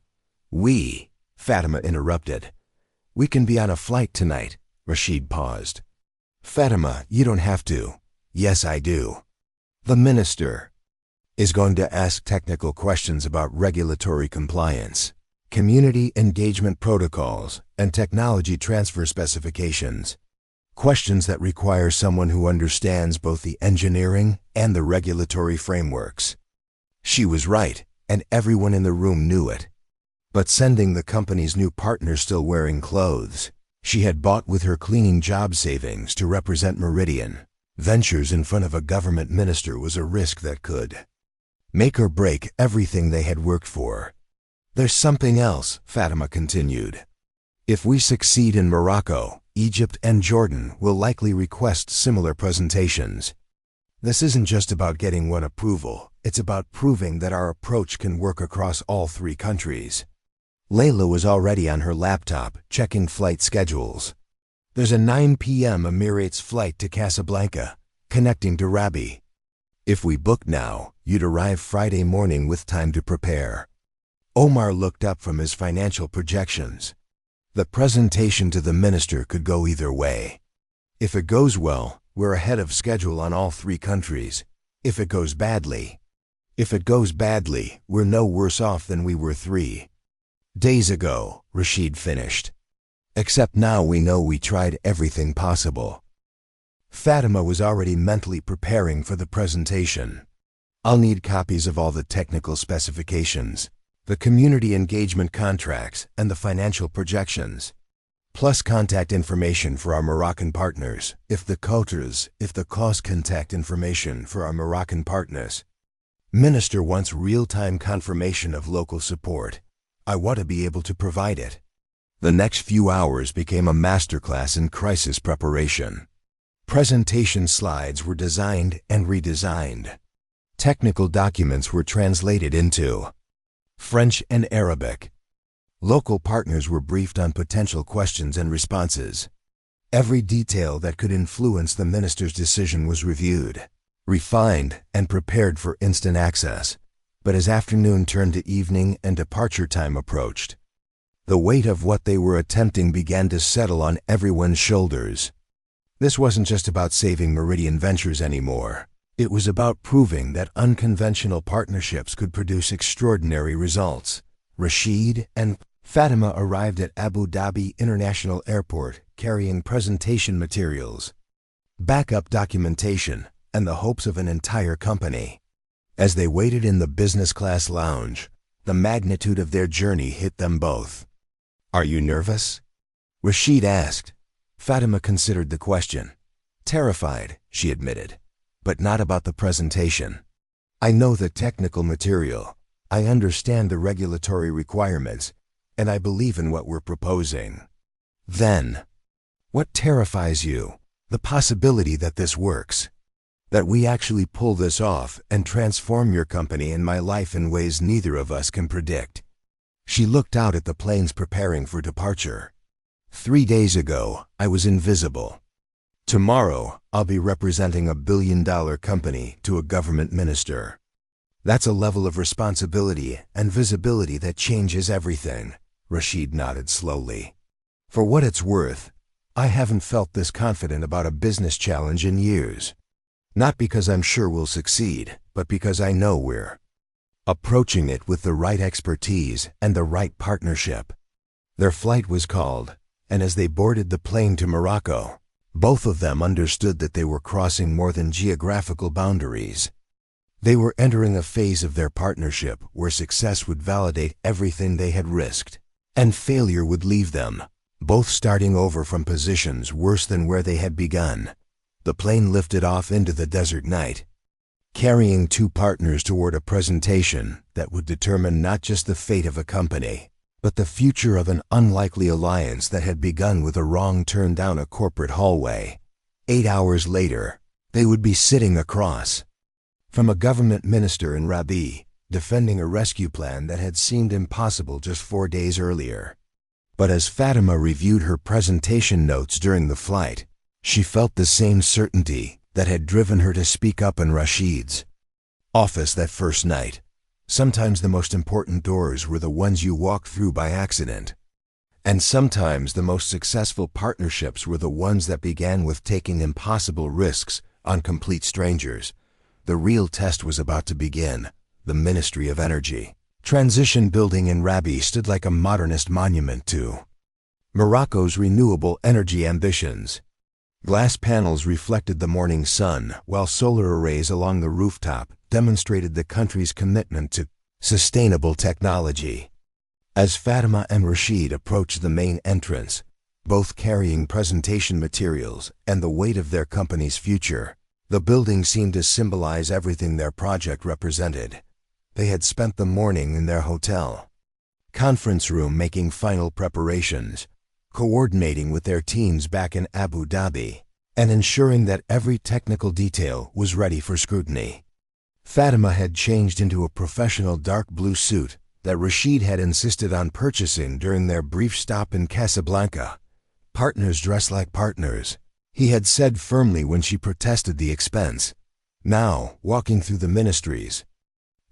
Fatima interrupted. We can be on a flight tonight, Rashid paused. Fatima, you don't have to. Yes, I do. The minister is going to ask technical questions about regulatory compliance, community engagement protocols, and technology transfer specifications. Questions that require someone who understands both the engineering and the regulatory frameworks. She was right, and everyone in the room knew it. But sending the company's new partner still wearing clothes she had bought with her cleaning job savings to represent Meridian Ventures in front of a government minister was a risk that could make or break everything they had worked for. There's something else, Fatima continued. If we succeed in Morocco, Egypt and Jordan will likely request similar presentations. This isn't just about getting one approval, it's about proving that our approach can work across all 3 countries. Layla was already on her laptop, checking flight schedules. There's a 9 p.m. Emirates flight to Casablanca, connecting to Rabi. If we book now, you'd arrive Friday morning with time to prepare. Omar looked up from his financial projections. The presentation to the minister could go either way. If it goes well, we're ahead of schedule on all 3 countries. If it goes badly, we're no worse off than we were 3 days ago, Rashid finished. Except now we know we tried everything possible. Fatima was already mentally preparing for the presentation. I'll need copies of all the technical specifications, the community engagement contracts, and the financial projections, plus contact information for our Moroccan partners, if the cost contact information for our Moroccan partners. Minister wants real-time confirmation of local support. I want to be able to provide it. The next few hours became a masterclass in crisis preparation. Presentation slides were designed and redesigned. Technical documents were translated into French and Arabic. Local partners were briefed on potential questions and responses. Every detail that could influence the minister's decision was reviewed, refined, and prepared for instant access. But as afternoon turned to evening and departure time approached, the weight of what they were attempting began to settle on everyone's shoulders. This wasn't just about saving Meridian Ventures anymore. It was about proving that unconventional partnerships could produce extraordinary results. Rashid and Fatima arrived at Abu Dhabi International Airport carrying presentation materials, backup documentation, and the hopes of an entire company. As they waited in the business class lounge, the magnitude of their journey hit them both. Are you nervous? Rashid asked. Fatima considered the question. Terrified, she admitted, but not about the presentation. I know the technical material, I understand the regulatory requirements, and I believe in what we're proposing. Then, what terrifies you? The possibility that this works. That we actually pull this off and transform your company and my life in ways neither of us can predict. She looked out at the planes preparing for departure. 3 days ago, I was invisible. Tomorrow, I'll be representing a billion-dollar company to a government minister. That's a level of responsibility and visibility that changes everything. Rashid nodded slowly. For what it's worth, I haven't felt this confident about a business challenge in years. Not because I'm sure we'll succeed, but because I know we're approaching it with the right expertise and the right partnership. Their flight was called, and as they boarded the plane to Morocco, both of them understood that they were crossing more than geographical boundaries. They were entering a phase of their partnership where success would validate everything they had risked, and failure would leave them, both starting over from positions worse than where they had begun. The plane lifted off into the desert night, carrying two partners toward a presentation that would determine not just the fate of a company, but the future of an unlikely alliance that had begun with a wrong turn down a corporate hallway. 8 hours later, they would be sitting across from a government minister in Rabi, defending a rescue plan that had seemed impossible just 4 days earlier. But as Fatima reviewed her presentation notes during the flight, she felt the same certainty that had driven her to speak up in Rashid's office that first night. Sometimes the most important doors were the ones you walked through by accident. And sometimes the most successful partnerships were the ones that began with taking impossible risks on complete strangers. The real test was about to begin. The Ministry of Energy Transition building in Rabi stood like a modernist monument to Morocco's renewable energy ambitions. Glass panels reflected the morning sun, while solar arrays along the rooftop demonstrated the country's commitment to sustainable technology. As Fatima and Rashid approached the main entrance, both carrying presentation materials and the weight of their company's future, the building seemed to symbolize everything their project represented. They had spent the morning in their hotel conference room making final preparations, coordinating with their teams back in Abu Dhabi, and ensuring that every technical detail was ready for scrutiny. Fatima had changed into a professional dark blue suit that Rashid had insisted on purchasing during their brief stop in Casablanca. Partners dress like partners, he had said firmly when she protested the expense. Now, walking through the ministries,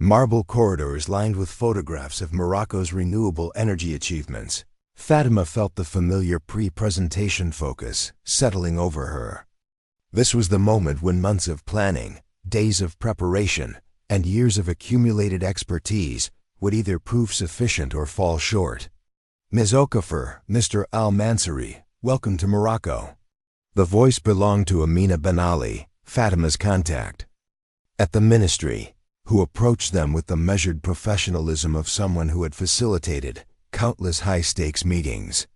marble corridors lined with photographs of Morocco's renewable energy achievements, Fatima felt the familiar pre-presentation focus settling over her. This was the moment when months of planning, days of preparation, and years of accumulated expertise would either prove sufficient or fall short. Ms. Okafor, Mr. Al-Mansouri, welcome to Morocco. The voice belonged to Amina Ben Ali, Fatima's contact at the ministry, who approached them with the measured professionalism of someone who had facilitated countless high-stakes meetings.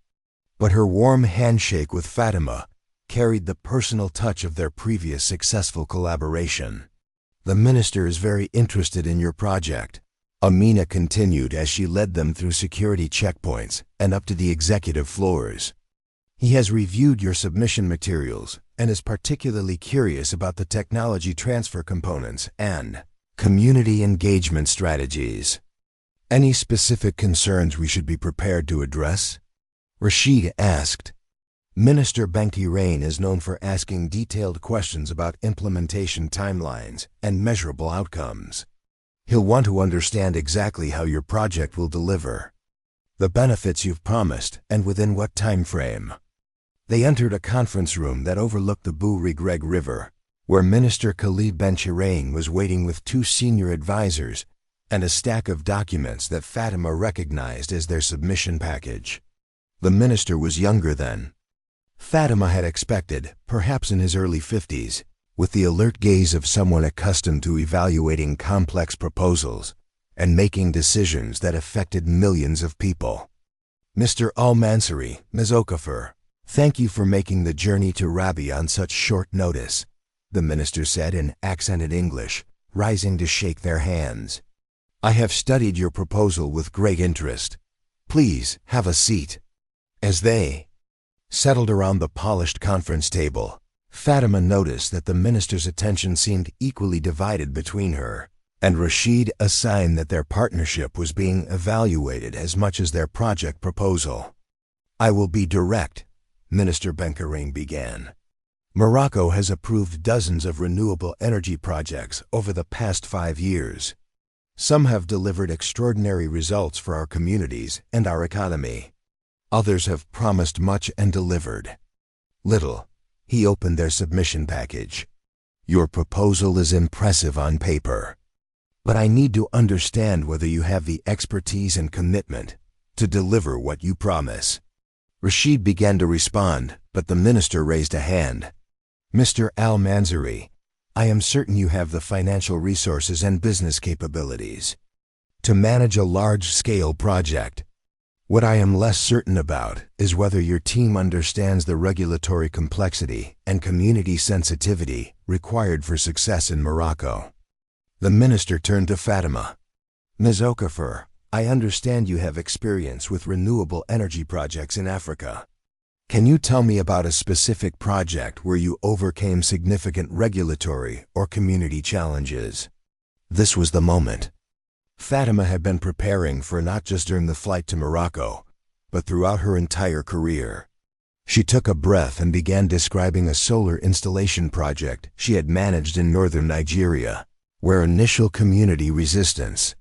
But her warm handshake with Fatima carried the personal touch of their previous successful collaboration. The minister is very interested in your project, Amina continued as she led them through security checkpoints and up to the executive floors. He has reviewed your submission materials and is particularly curious about the technology transfer components and community engagement strategies. Any specific concerns we should be prepared to address? Rashid asked. Minister Benki is known for asking detailed questions about implementation timelines and measurable outcomes. He'll want to understand exactly how your project will deliver, the benefits you've promised, and within what time frame. They entered a conference room that overlooked the Bou Regreg River, where Minister Khalid Ben-Chirain was waiting with 2 senior advisors and a stack of documents that Fatima recognized as their submission package. The minister was younger than Fatima had expected, perhaps in his early 50s, with the alert gaze of someone accustomed to evaluating complex proposals and making decisions that affected millions of people. Mr. Al-Mansouri, Ms. Okafor, thank you for making the journey to Rabi on such short notice, the minister said in accented English, rising to shake their hands. I have studied your proposal with great interest. Please have a seat. As they settled around the polished conference table, Fatima noticed that the minister's attention seemed equally divided between her and Rashid, a sign that their partnership was being evaluated as much as their project proposal. I will be direct, Minister Benki began. Morocco has approved dozens of renewable energy projects over the past 5 years. Some have delivered extraordinary results for our communities and our economy. Others have promised much and delivered little. He opened their submission package. Your proposal is impressive on paper, but I need to understand whether you have the expertise and commitment to deliver what you promise. Rashid began to respond, but the minister raised a hand. Mr. Al-Mansouri, I am certain you have the financial resources and business capabilities to manage a large-scale project. What I am less certain about is whether your team understands the regulatory complexity and community sensitivity required for success in Morocco. The minister turned to Fatima. Ms. Okafor, I understand you have experience with renewable energy projects in Africa. Can you tell me about a specific project where you overcame significant regulatory or community challenges? This was the moment. Fatima had been preparing for not just during the flight to Morocco, but throughout her entire career. She took a breath and began describing a solar installation project she had managed in northern Nigeria, where initial community resistance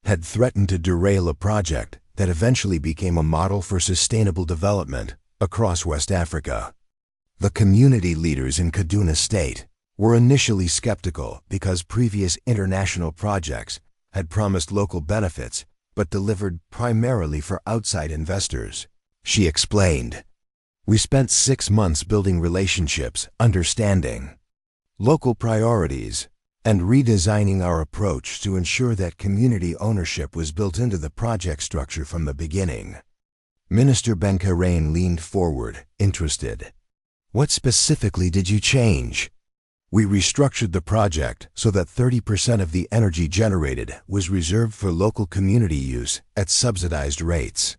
had threatened to derail a project that eventually became a model for sustainable development across West Africa. The community leaders in Kaduna State were initially skeptical because previous international projects had promised local benefits but delivered primarily for outside investors. She explained, "We spent 6 months building relationships, understanding local priorities, and redesigning our approach to ensure that community ownership was built into the project structure from the beginning." Minister Benkirain leaned forward, interested. "What specifically did you change?" "We restructured the project so that 30% of the energy generated was reserved for local community use at subsidized rates.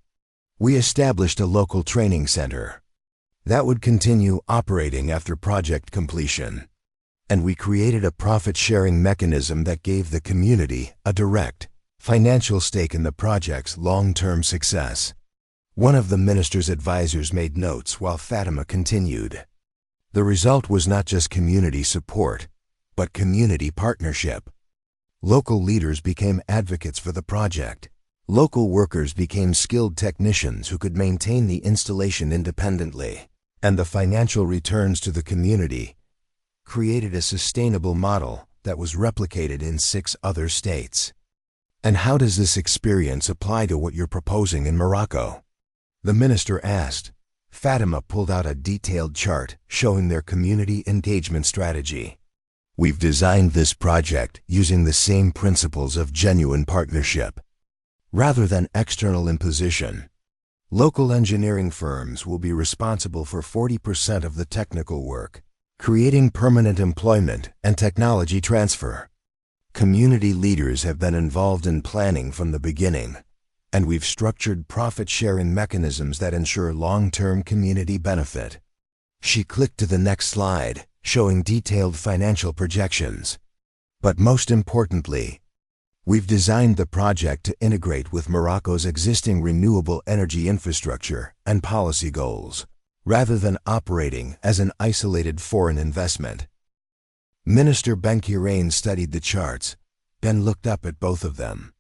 We established a local training center that would continue operating after project completion. And we created a profit-sharing mechanism that gave the community a direct financial stake in the project's long-term success." One of the minister's advisors made notes while Fatima continued. The result was not just community support, but community partnership. Local leaders became advocates for the project. Local workers became skilled technicians who could maintain the installation independently, and the financial returns to the community created a sustainable model that was replicated in 6 other states. "And how does this experience apply to what you're proposing in Morocco?" the minister asked. Fatima pulled out a detailed chart showing their community engagement strategy. "We've designed this project using the same principles of genuine partnership, rather than external imposition. Local engineering firms will be responsible for 40% of the technical work, creating permanent employment and technology transfer. Community leaders have been involved in planning from the beginning, and we've structured profit-sharing mechanisms that ensure long-term community benefit." She clicked to the next slide, showing detailed financial projections. "But most importantly, we've designed the project to integrate with Morocco's existing renewable energy infrastructure and policy goals, rather than operating as an isolated foreign investment." Minister Benkirain studied the charts, then looked up at both of them.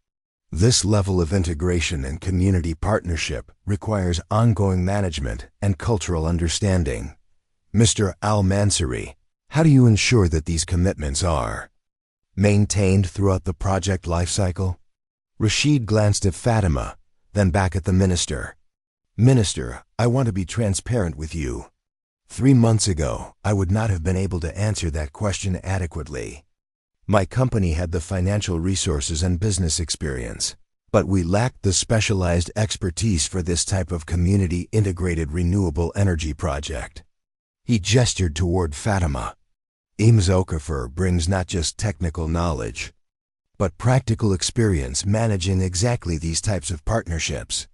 "This level of integration and community partnership requires ongoing management and cultural understanding. Mr. Al-Mansouri, how do you ensure that these commitments are maintained throughout the project lifecycle?" Rashid glanced at Fatima, then back at the minister. "Minister, I want to be transparent with you. 3 months ago, I would not have been able to answer that question adequately. My company had the financial resources and business experience, but we lacked the specialized expertise for this type of community-integrated renewable energy project." He gestured toward Fatima. "Ms. Okafor brings not just technical knowledge, but practical experience managing exactly these types of partnerships.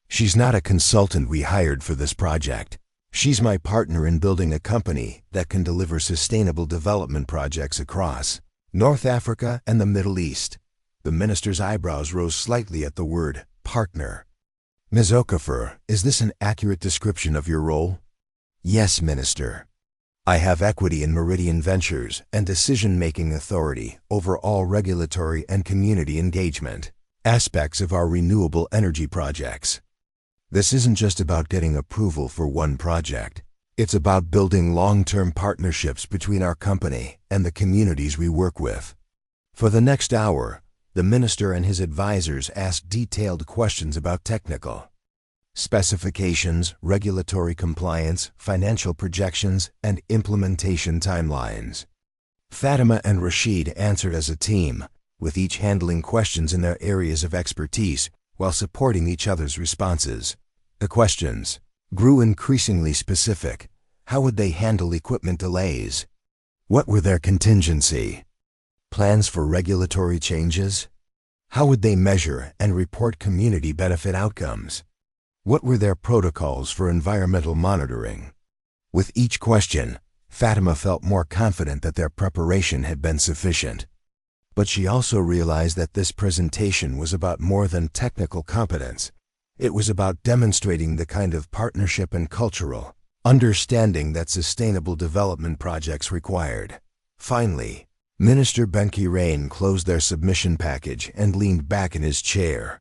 She's not a consultant we hired for this project. She's my partner in building a company that can deliver sustainable development projects across North Africa and the Middle East." The minister's eyebrows rose slightly at the word partner. "Ms. Okafor, is this an accurate description of your role?" "Yes, Minister. I have equity in Meridian Ventures and decision-making authority over all regulatory and community engagement aspects of our renewable energy projects. This isn't just about getting approval for one project. It's about building long-term partnerships between our company and the communities we work with. For the next hour, the minister and his advisors asked detailed questions about technical specifications, regulatory compliance, financial projections, and implementation timelines. Fatima and Rashid answered as a team, with each handling questions in their areas of expertise while supporting each other's responses. The questions grew increasingly specific. How would they handle equipment delays? What were their contingency plans for regulatory changes? How would they measure and report community benefit outcomes? What were their protocols for environmental monitoring? With each question, Fatima felt more confident that their preparation had been sufficient. But she also realized that this presentation was about more than technical competence. It was about demonstrating the kind of partnership and cultural understanding that sustainable development projects required. Finally, Minister Benki closed their submission package and leaned back in his chair.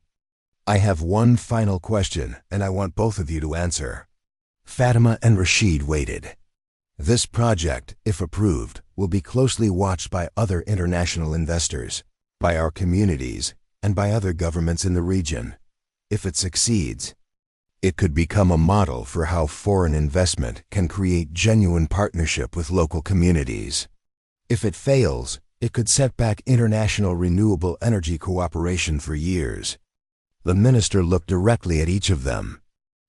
I have one final question, and I want both of you to answer. Fatima and Rashid waited. This project, if approved, will be closely watched by other international investors, by our communities, and by other governments in the region. If it succeeds, it could become a model for how foreign investment can create genuine partnership with local communities. If it fails, it could set back international renewable energy cooperation for years. The minister looked directly at each of them.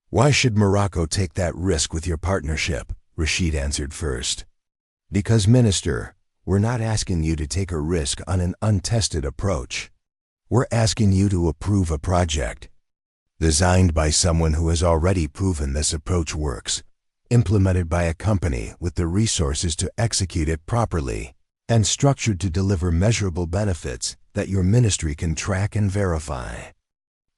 Why should Morocco take that risk with your partnership? Rashid answered first. Because, Minister, we're not asking you to take a risk on an untested approach. We're asking you to approve a project designed by someone who has already proven this approach works, implemented by a company with the resources to execute it properly, and structured to deliver measurable benefits that your ministry can track and verify.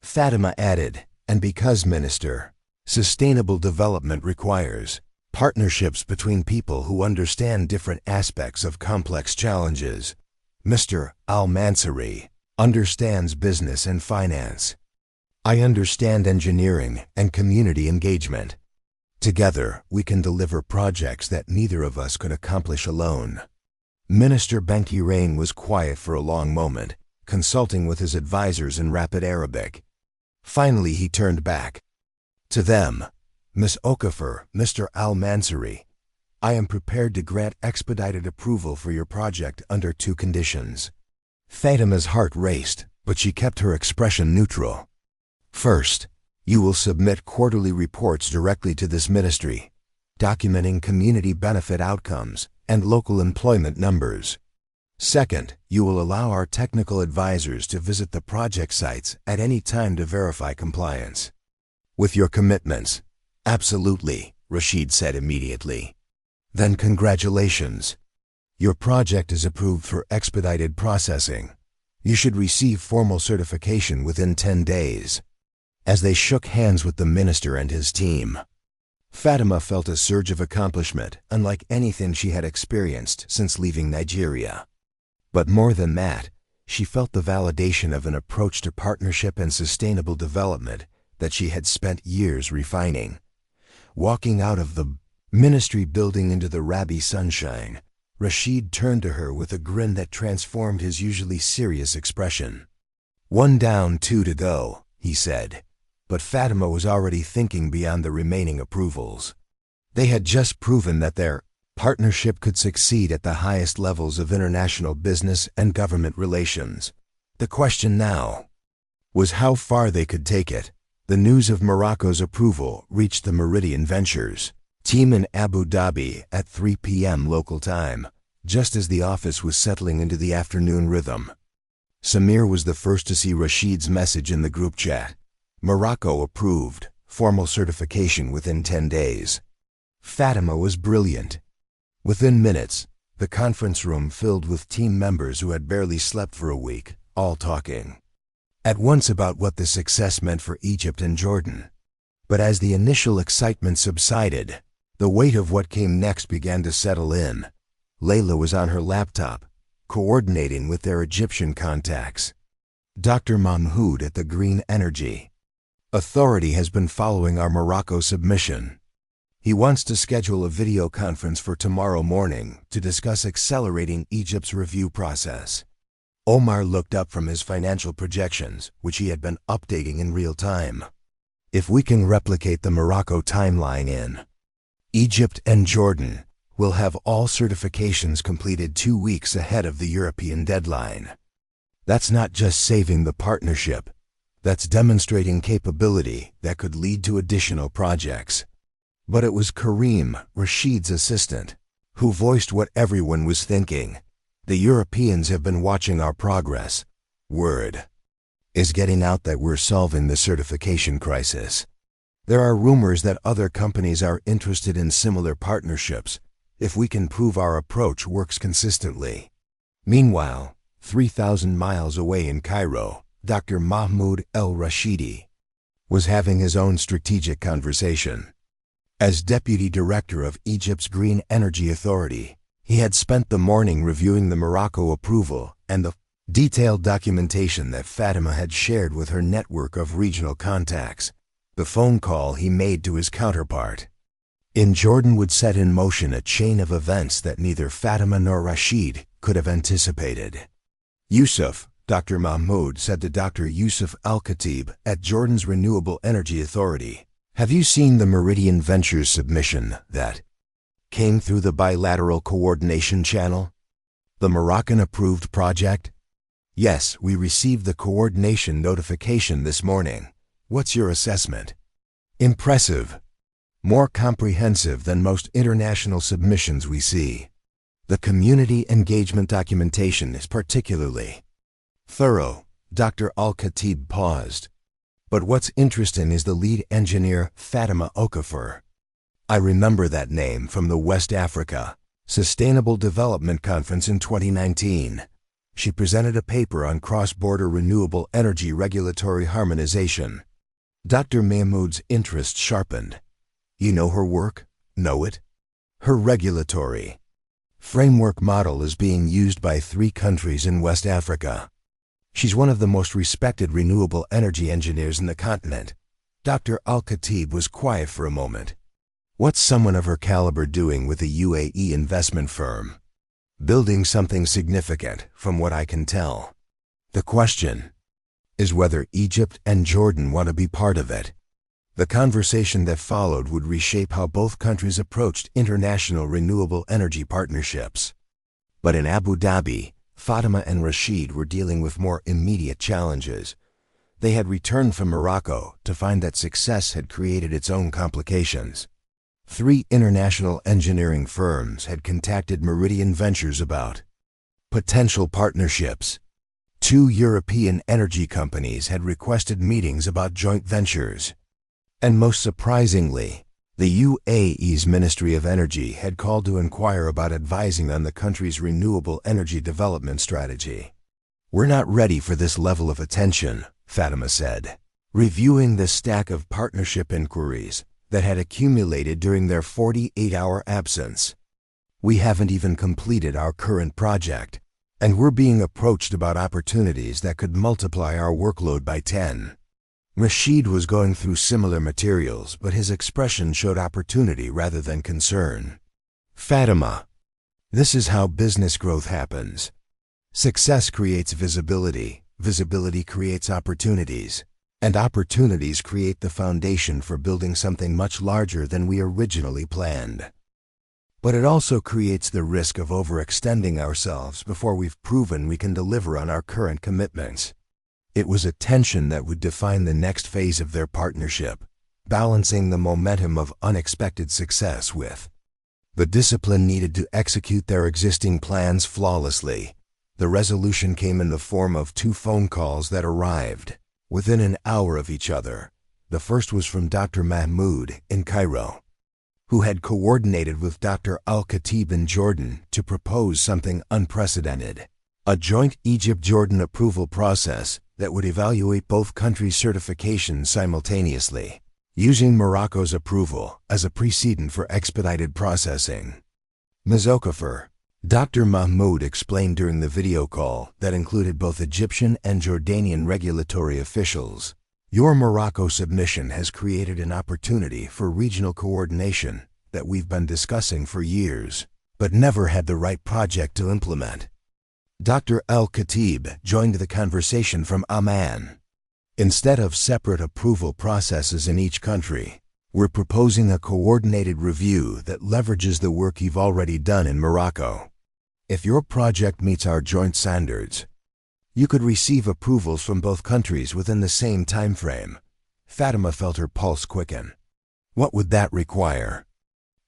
Fatima added, and because, Minister, sustainable development requires partnerships between people who understand different aspects of complex challenges. Mr. Al-Mansuri understands business and finance. I understand engineering and community engagement. Together, we can deliver projects that neither of us could accomplish alone. Minister Benki was quiet for a long moment, consulting with his advisors in rapid Arabic. Finally, he turned back to them. Ms. Okafor, Mr. Al-Mansuri, I am prepared to grant expedited approval for your project under two conditions. Fatima's heart raced, but she kept her expression neutral. First, you will submit quarterly reports directly to this ministry, documenting community benefit outcomes and local employment numbers. Second, you will allow our technical advisors to visit the project sites at any time to verify compliance with your commitments. Absolutely, Rashid said immediately. Then congratulations. Your project is approved for expedited processing. You should receive formal certification within 10 days. As they shook hands with the minister and his team, Fatima felt a surge of accomplishment unlike anything she had experienced since leaving Nigeria. But more than that, she felt the validation of an approach to partnership and sustainable development that she had spent years refining. Walking out of the ministry building into the Rabi sunshine, Rashid turned to her with a grin that transformed his usually serious expression. One down, two to go, he said. But Fatima was already thinking beyond the remaining approvals. They had just proven that their partnership could succeed at the highest levels of international business and government relations. The question now was how far they could take it. The news of Morocco's approval reached the Meridian Ventures team in Abu Dhabi at 3 p.m. local time, just as the office was settling into the afternoon rhythm. Samir was the first to see Rashid's message in the group chat. Morocco approved, formal certification within 10 days. Fatima was brilliant. Within minutes, the conference room filled with team members who had barely slept for a week, all talking at once about what the success meant for Egypt and Jordan. But as the initial excitement subsided, The weight of what came next began to settle in. Layla was on her laptop, coordinating with their Egyptian contacts. Dr. Mahmoud at the Green Energy Authority has been following our Morocco submission. He wants to schedule a video conference for tomorrow morning to discuss accelerating Egypt's review process. Omar looked up from his financial projections, which he had been updating in real time. If we can replicate the Morocco timeline in Egypt and Jordan, we'll have all certifications completed 2 weeks ahead of the European deadline. That's not just saving the partnership, that's demonstrating capability that could lead to additional projects. But it was Karim, Rashid's assistant, who voiced what everyone was thinking. The Europeans have been watching our progress. Word is getting out that we're solving the certification crisis. There are rumors that other companies are interested in similar partnerships if we can prove our approach works consistently. Meanwhile, 3,000 miles away in Cairo, Dr. Mahmoud El-Rashidi was having his own strategic conversation. As Deputy Director of Egypt's Green Energy Authority, he had spent the morning reviewing the Morocco approval and the detailed documentation that Fatima had shared with her network of regional contacts. The phone call he made to his counterpart in Jordan would set in motion a chain of events that neither Fatima nor Rashid could have anticipated. Yusuf, Dr. Mahmoud said to Dr. Yusuf Al-Khatib at Jordan's Renewable Energy Authority, "Have you seen the Meridian Ventures submission that came through the bilateral coordination channel? The Moroccan-approved project?" "Yes, we received the coordination notification this morning. What's your assessment?" "Impressive. More comprehensive than most international submissions we see. The community engagement documentation is particularly thorough." Dr. Al-Khatib paused. "But what's interesting is the lead engineer, Fatima Okafor. I remember that name from the West Africa Sustainable Development Conference in 2019. She presented a paper on cross-border renewable energy regulatory harmonization." Dr. Mahmoud's interest sharpened. "You know her work? Know it? Her regulatory framework model is being used by 3 countries in West Africa. She's one of the most respected renewable energy engineers in the continent." Dr. Al-Khatib was quiet for a moment. "What's someone of her caliber doing with a UAE investment firm? Building something significant, from what I can tell. The question is whether Egypt and Jordan want to be part of it." The conversation that followed would reshape how both countries approached international renewable energy partnerships. But in Abu Dhabi, Fatima and Rashid were dealing with more immediate challenges. They had returned from Morocco to find that success had created its own complications. 3 international engineering firms had contacted Meridian Ventures about potential partnerships. 2 European energy companies had requested meetings about joint ventures. And most surprisingly, the UAE's Ministry of Energy had called to inquire about advising on the country's renewable energy development strategy. "We're not ready for this level of attention," Fatima said, reviewing the stack of partnership inquiries that had accumulated during their 48-hour absence. "We haven't even completed our current project, and we're being approached about opportunities that could multiply our workload by 10. Rashid was going through similar materials, but his expression showed opportunity rather than concern. "Fatima, this is how business growth happens. Success creates visibility, visibility creates opportunities, and opportunities create the foundation for building something much larger than we originally planned. But it also creates the risk of overextending ourselves before we've proven we can deliver on our current commitments." It was a tension that would define the next phase of their partnership, balancing the momentum of unexpected success with the discipline needed to execute their existing plans flawlessly. The resolution came in the form of 2 phone calls that arrived within an hour of each other. The first was from Dr. Mahmoud in Cairo, who had coordinated with Dr. Al-Khatib in Jordan to propose something unprecedented: a joint Egypt-Jordan approval process that would evaluate both countries' certifications simultaneously. using Morocco's approval as a precedent for expedited processing. Ms. Okafor, Dr. Mahmoud explained during the video call that included both Egyptian and Jordanian regulatory officials. Your Morocco submission has created an opportunity for regional coordination that we've been discussing for years, but never had the right project to implement. Dr. El-Khatib joined the conversation from Amman. Instead of separate approval processes in each country, we're proposing a coordinated review that leverages the work you've already done in Morocco. If your project meets our joint standards, you could receive approvals from both countries within the same time frame. Fatima felt her pulse quicken. What would that require?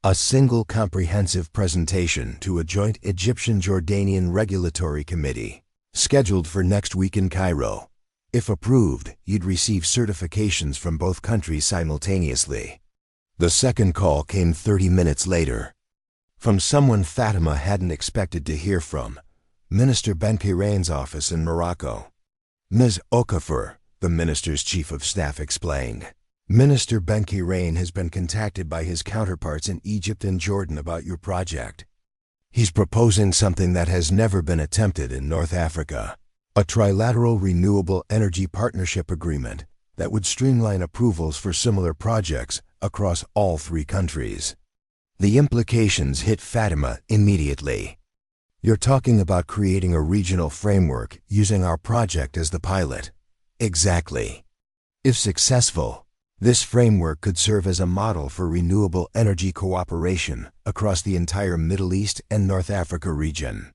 A single comprehensive presentation to a joint Egyptian-Jordanian regulatory committee, scheduled for next week in Cairo. If approved, you'd receive certifications from both countries simultaneously. The second call came 30 minutes later, from someone Fatima hadn't expected to hear from, Minister Benkirane's office in Morocco. Ms. Okafor, the minister's chief of staff explained. Minister Benkirane has been contacted by his counterparts in Egypt and Jordan about your project. He's proposing something that has never been attempted in North Africa. A trilateral renewable energy partnership agreement that would streamline approvals for similar projects across all three countries. The implications hit Fatima immediately. You're talking about creating a regional framework using our project as the pilot. Exactly. If successful, this framework could serve as a model for renewable energy cooperation across the entire Middle East and North Africa region.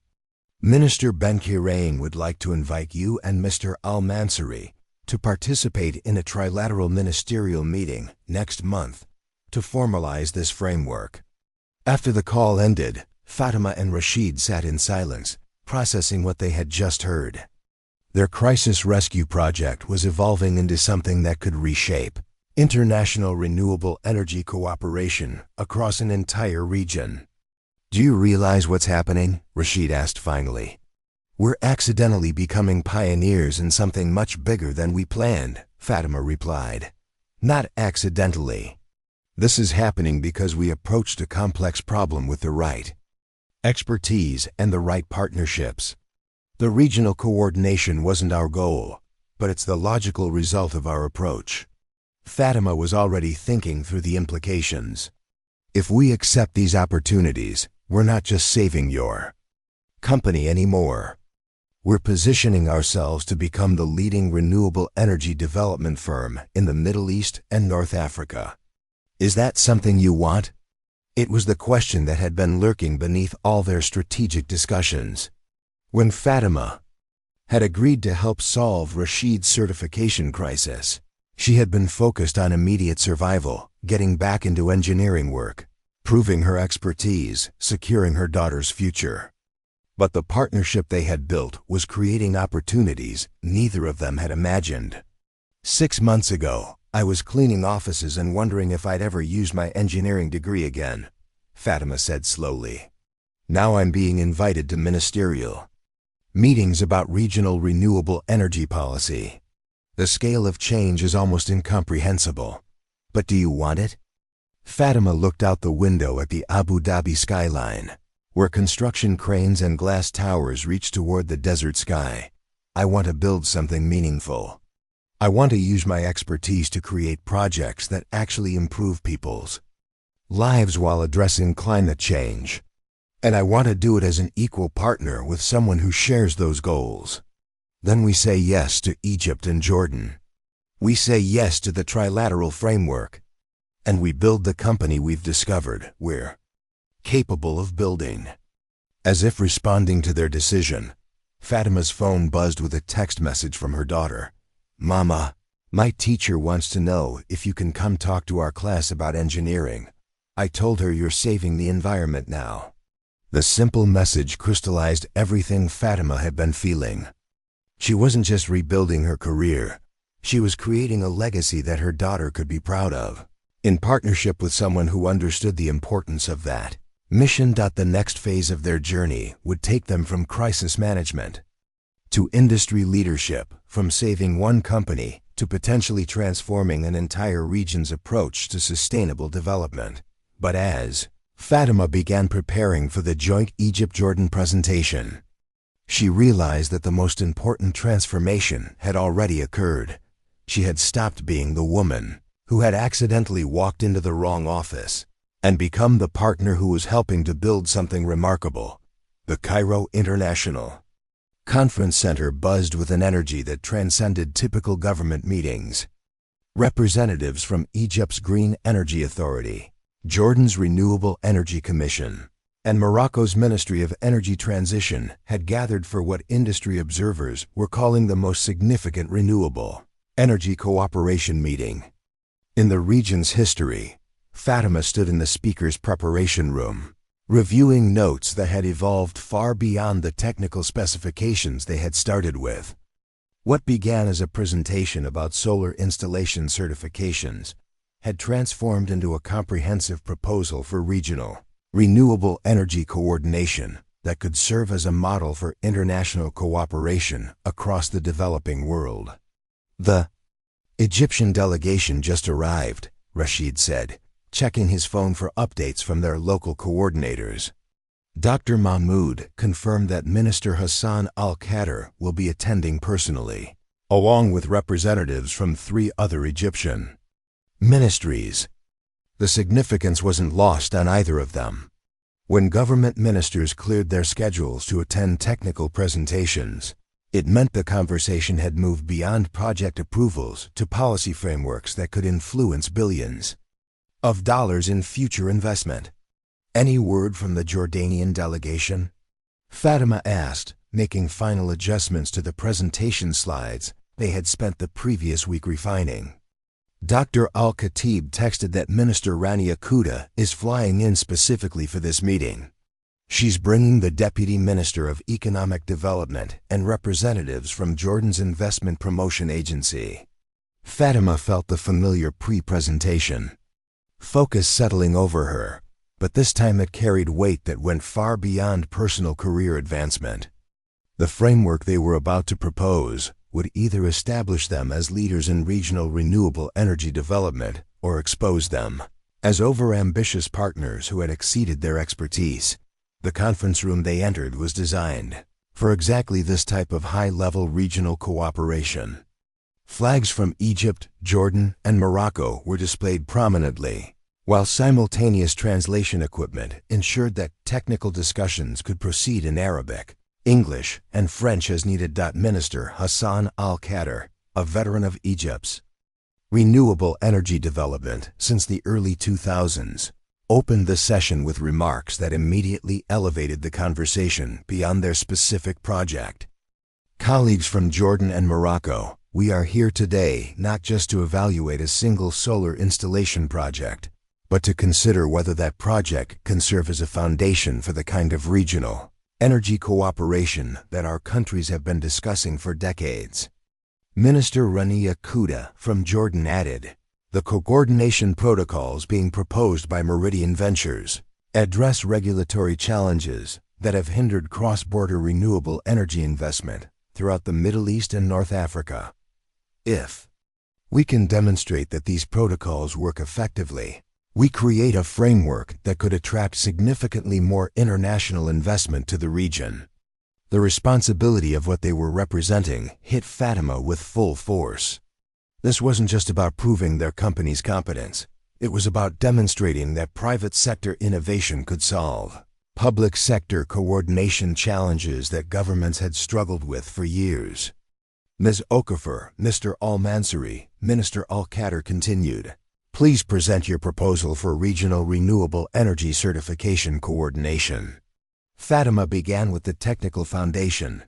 Minister Benkirane would like to invite you and Mr. Al-Mansouri to participate in a trilateral ministerial meeting next month to formalize this framework. After the call ended, Fatima and Rashid sat in silence, processing what they had just heard. Their crisis rescue project was evolving into something that could reshape international renewable energy cooperation across an entire region. Do you realize what's happening? Rashid asked finally. We're accidentally becoming pioneers in something much bigger than we planned, Fatima replied. Not accidentally. This is happening because we approached a complex problem with the right expertise and the right partnerships. The regional coordination wasn't our goal, but it's the logical result of our approach. Fatima was already thinking through the implications. If we accept these opportunities, we're not just saving your company anymore. We're positioning ourselves to become the leading renewable energy development firm in the Middle East and North Africa. Is that something you want? It was the question that had been lurking beneath all their strategic discussions. When Fatima had agreed to help solve Rashid's certification crisis, she had been focused on immediate survival, getting back into engineering work, proving her expertise, securing her daughter's future. But the partnership they had built was creating opportunities neither of them had imagined. 6 months ago, I was cleaning offices and wondering if I'd ever use my engineering degree again, Fatima said slowly. Now I'm being invited to ministerial meetings about regional renewable energy policy. The scale of change is almost incomprehensible. But do you want it? Fatima looked out the window at the Abu Dhabi skyline, where construction cranes and glass towers reach toward the desert sky. I want to build something meaningful. I want to use my expertise to create projects that actually improve people's lives while addressing climate change. And I want to do it as an equal partner with someone who shares those goals. Then we say yes to Egypt and Jordan. We say yes to the trilateral framework. And we build the company we've discovered we're capable of building. As if responding to their decision, Fatima's phone buzzed with a text message from her daughter. Mama, my teacher wants to know if you can come talk to our class about engineering. I told her you're saving the environment now. The simple message crystallized everything Fatima had been feeling. She wasn't just rebuilding her career. She was creating a legacy that her daughter could be proud of, in partnership with someone who understood the importance of that mission. The next phase of their journey would take them from crisis management to industry leadership, from saving one company to potentially transforming an entire region's approach to sustainable development. But as Fatima began preparing for the joint Egypt-Jordan presentation, she realized that the most important transformation had already occurred. She had stopped being the woman who had accidentally walked into the wrong office and become the partner who was helping to build something remarkable. The Cairo International Conference Center buzzed with an energy that transcended typical government meetings. Representatives from Egypt's Green Energy Authority, Jordan's Renewable Energy Commission, and Morocco's Ministry of Energy Transition had gathered for what industry observers were calling the most significant renewable energy cooperation meeting in the region's history. Fatima stood in the speaker's preparation room, reviewing notes that had evolved far beyond the technical specifications they had started with. What began as a presentation about solar installation certifications had transformed into a comprehensive proposal for regional renewable energy coordination that could serve as a model for international cooperation across the developing world. The Egyptian delegation just arrived, Rashid said, checking his phone for updates from their local coordinators. Dr. Mahmoud confirmed that Minister Hassan al-Khader will be attending personally, along with representatives from 3 other Egyptian ministries. The significance wasn't lost on either of them. When government ministers cleared their schedules to attend technical presentations, it meant the conversation had moved beyond project approvals to policy frameworks that could influence billions of dollars in future investment. Any word from the Jordanian delegation? Fatima asked, making final adjustments to the presentation slides they had spent the previous week refining. Dr. Al-Khatib texted that Minister Rania Kuda is flying in specifically for this meeting. She's bringing the Deputy Minister of Economic Development and representatives from Jordan's Investment Promotion Agency. Fatima felt the familiar pre-presentation focus settling over her, but this time it carried weight that went far beyond personal career advancement. The framework they were about to propose would either establish them as leaders in regional renewable energy development or expose them as overambitious partners who had exceeded their expertise. The conference room they entered was designed for exactly this type of high-level regional cooperation. Flags from Egypt, Jordan, and Morocco were displayed prominently, while simultaneous translation equipment ensured that technical discussions could proceed in Arabic, English, and French as needed. Minister Hassan al-Khader, a veteran of Egypt's renewable energy development since the early 2000s, opened the session with remarks that immediately elevated the conversation beyond their specific project. Colleagues from Jordan and Morocco, we are here today not just to evaluate a single solar installation project, but to consider whether that project can serve as a foundation for the kind of regional energy cooperation that our countries have been discussing for decades. Minister Rania Kuda from Jordan added, the coordination protocols being proposed by Meridian Ventures address regulatory challenges that have hindered cross-border renewable energy investment throughout the Middle East and North Africa. If we can demonstrate that these protocols work effectively, we create a framework that could attract significantly more international investment to the region. The responsibility of what they were representing hit Fatima with full force. This wasn't just about proving their company's competence. It was about demonstrating that private sector innovation could solve public sector coordination challenges that governments had struggled with for years. Ms. Okafor, Mr. Al-Mansouri, Minister Al-Khader continued, please present your proposal for regional renewable energy certification coordination. Fatima began with the technical foundation,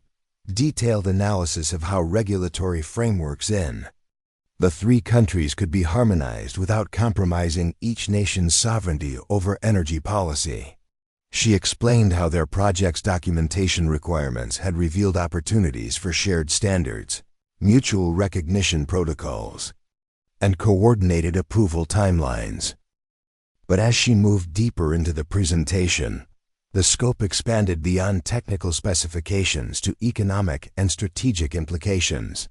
detailed analysis of how regulatory frameworks in the 3 countries could be harmonized without compromising each nation's sovereignty over energy policy. She explained how their project's documentation requirements had revealed opportunities for shared standards, mutual recognition protocols, and coordinated approval timelines. But as she moved deeper into the presentation, the scope expanded beyond technical specifications to economic and strategic implications.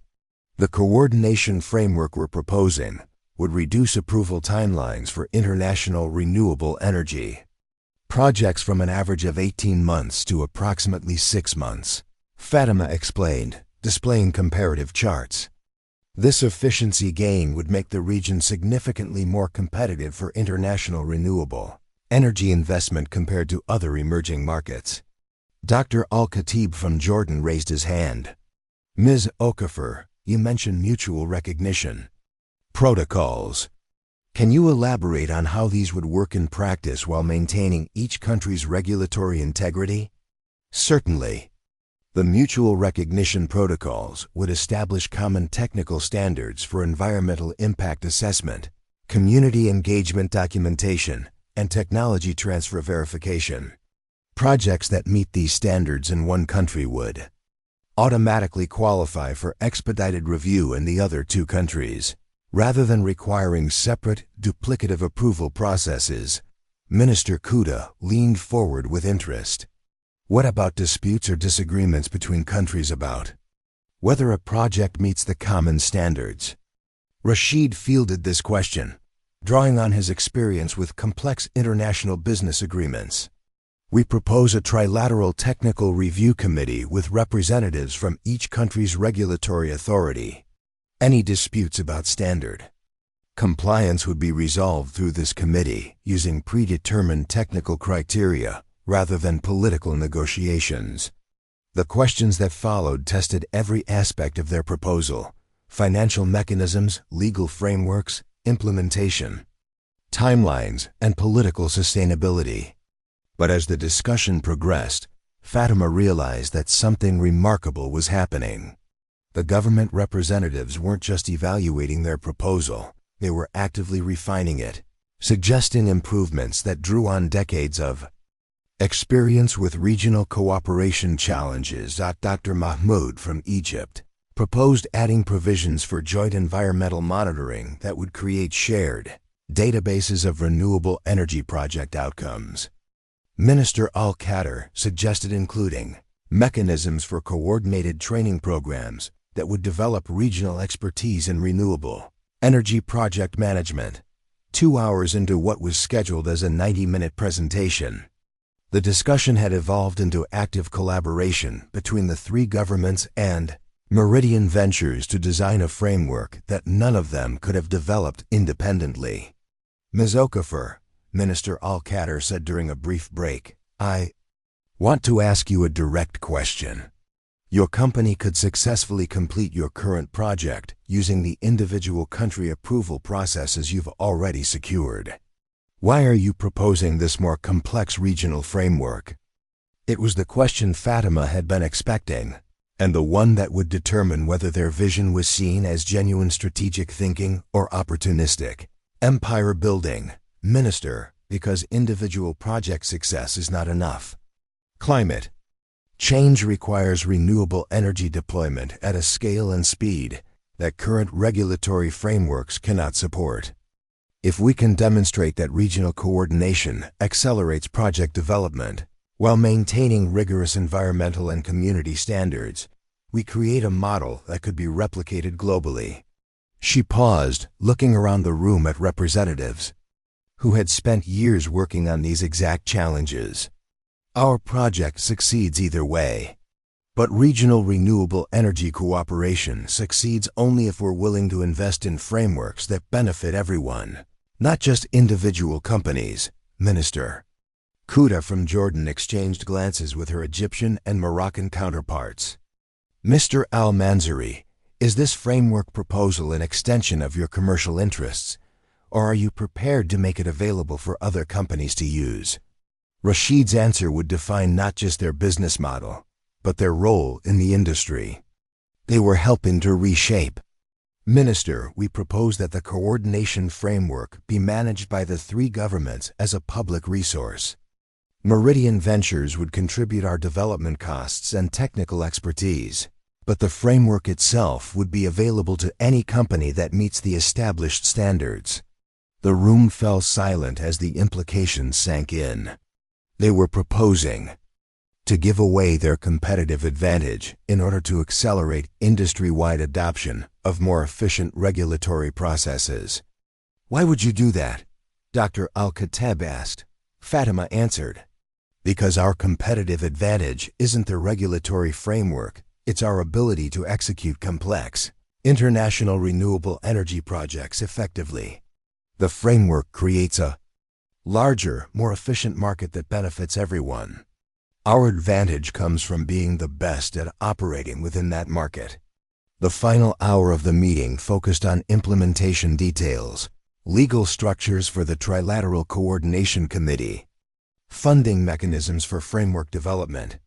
The coordination framework we're proposing would reduce approval timelines for international renewable energy projects from an average of 18 months to approximately 6 months, Fatima explained, displaying comparative charts. This efficiency gain would make the region significantly more competitive for international renewable energy investment compared to other emerging markets. Dr. Al-Khatib from Jordan raised his hand. Ms. Okafor, you mentioned mutual recognition protocols. Can you elaborate on how these would work in practice while maintaining each country's regulatory integrity? Certainly. The mutual recognition protocols would establish common technical standards for environmental impact assessment, community engagement documentation, and technology transfer verification. Projects that meet these standards in one country would automatically qualify for expedited review in the other 2 countries, rather than requiring separate, duplicative approval processes. Minister Kuda leaned forward with interest. What about disputes or disagreements between countries about whether a project meets the common standards? Rashid fielded this question, drawing on his experience with complex international business agreements. We propose a trilateral technical review committee with representatives from each country's regulatory authority. Any disputes about standard compliance would be resolved through this committee using predetermined technical criteria rather than political negotiations. The questions that followed tested every aspect of their proposal: financial mechanisms, legal frameworks, implementation, timelines, and political sustainability. But as the discussion progressed, Fatima realized that something remarkable was happening. The government representatives weren't just evaluating their proposal, they were actively refining it, suggesting improvements that drew on decades of experience with regional cooperation challenges. Dr. Mahmoud from Egypt proposed adding provisions for joint environmental monitoring that would create shared databases of renewable energy project outcomes. Minister Al-Khader suggested including mechanisms for coordinated training programs that would develop regional expertise in renewable energy project management. 2 hours into what was scheduled as a 90-minute presentation, the discussion had evolved into active collaboration between the 3 governments and Meridian Ventures to design a framework that none of them could have developed independently. Ms. Okafor, Minister Al-Khader said during a brief break, I want to ask you a direct question. Your company could successfully complete your current project using the individual country approval processes you've already secured. Why are you proposing this more complex regional framework? It was the question Fatima had been expecting, and the one that would determine whether their vision was seen as genuine strategic thinking or opportunistic empire building. Minister, because individual project success is not enough. Climate change requires renewable energy deployment at a scale and speed that current regulatory frameworks cannot support. If we can demonstrate that regional coordination accelerates project development while maintaining rigorous environmental and community standards, we create a model that could be replicated globally. She paused, looking around the room at representatives who had spent years working on these exact challenges. Our project succeeds either way, but regional renewable energy cooperation succeeds only if we're willing to invest in frameworks that benefit everyone, not just individual companies. Minister Kuda from Jordan exchanged glances with her Egyptian and Moroccan counterparts. Mr. Al-Mansouri, is this framework proposal an extension of your commercial interests, or are you prepared to make it available for other companies to use? Rashid's answer would define not just their business model, but their role in the industry. They were helping to reshape. Minister, we propose that the coordination framework be managed by the 3 governments as a public resource. Meridian Ventures would contribute our development costs and technical expertise, but the framework itself would be available to any company that meets the established standards. The room fell silent as the implications sank in. They were proposing to give away their competitive advantage in order to accelerate industry-wide adoption of more efficient regulatory processes. "Why would you do that?" Dr. Al-Khattab asked. Fatima answered, "Because our competitive advantage isn't the regulatory framework, it's our ability to execute complex, international renewable energy projects effectively. The framework creates a larger, more efficient market that benefits everyone. Our advantage comes from being the best at operating within that market." The final hour of the meeting focused on implementation details, legal structures for the Trilateral Coordination Committee, funding mechanisms for framework development,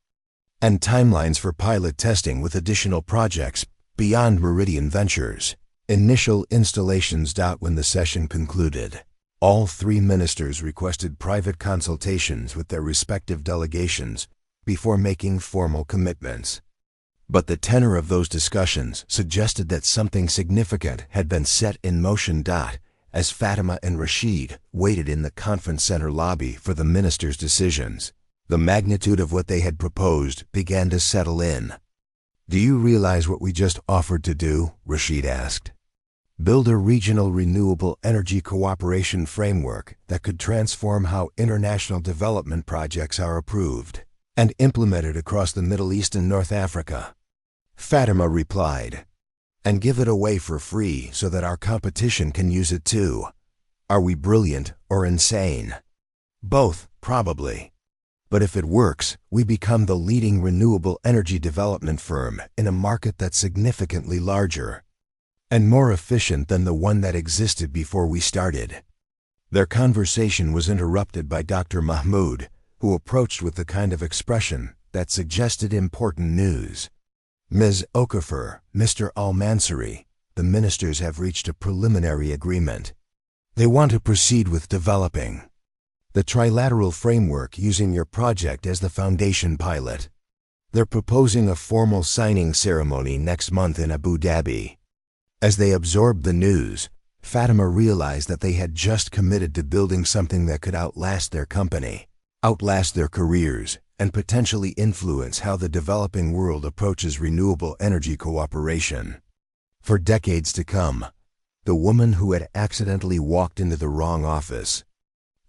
and timelines for pilot testing with additional projects beyond Meridian Ventures. Initial installations. When the session concluded, all three ministers requested private consultations with their respective delegations before making formal commitments. But the tenor of those discussions suggested that something significant had been set in motion. As Fatima and Rashid waited in the conference center lobby for the ministers' decisions, the magnitude of what they had proposed began to settle in. "Do you realize what we just offered to do?" Rashid asked. "Build a regional renewable energy cooperation framework that could transform how international development projects are approved and implemented across the Middle East and North Africa." Fatima replied, "And give it away for free so that our competition can use it too. Are we brilliant or insane? Both, probably. But if it works, we become the leading renewable energy development firm in a market that's significantly larger and more efficient than the one that existed before we started." Their conversation was interrupted by Dr. Mahmoud, who approached with the kind of expression that suggested important news. "Ms. Okafor, Mr. Al-Mansuri, the ministers have reached a preliminary agreement. They want to proceed with developing the trilateral framework using your project as the foundation pilot. They're proposing a formal signing ceremony next month in Abu Dhabi." As they absorbed the news, Fatima realized that they had just committed to building something that could outlast their company, outlast their careers, and potentially influence how the developing world approaches renewable energy cooperation. For decades to come, the woman who had accidentally walked into the wrong office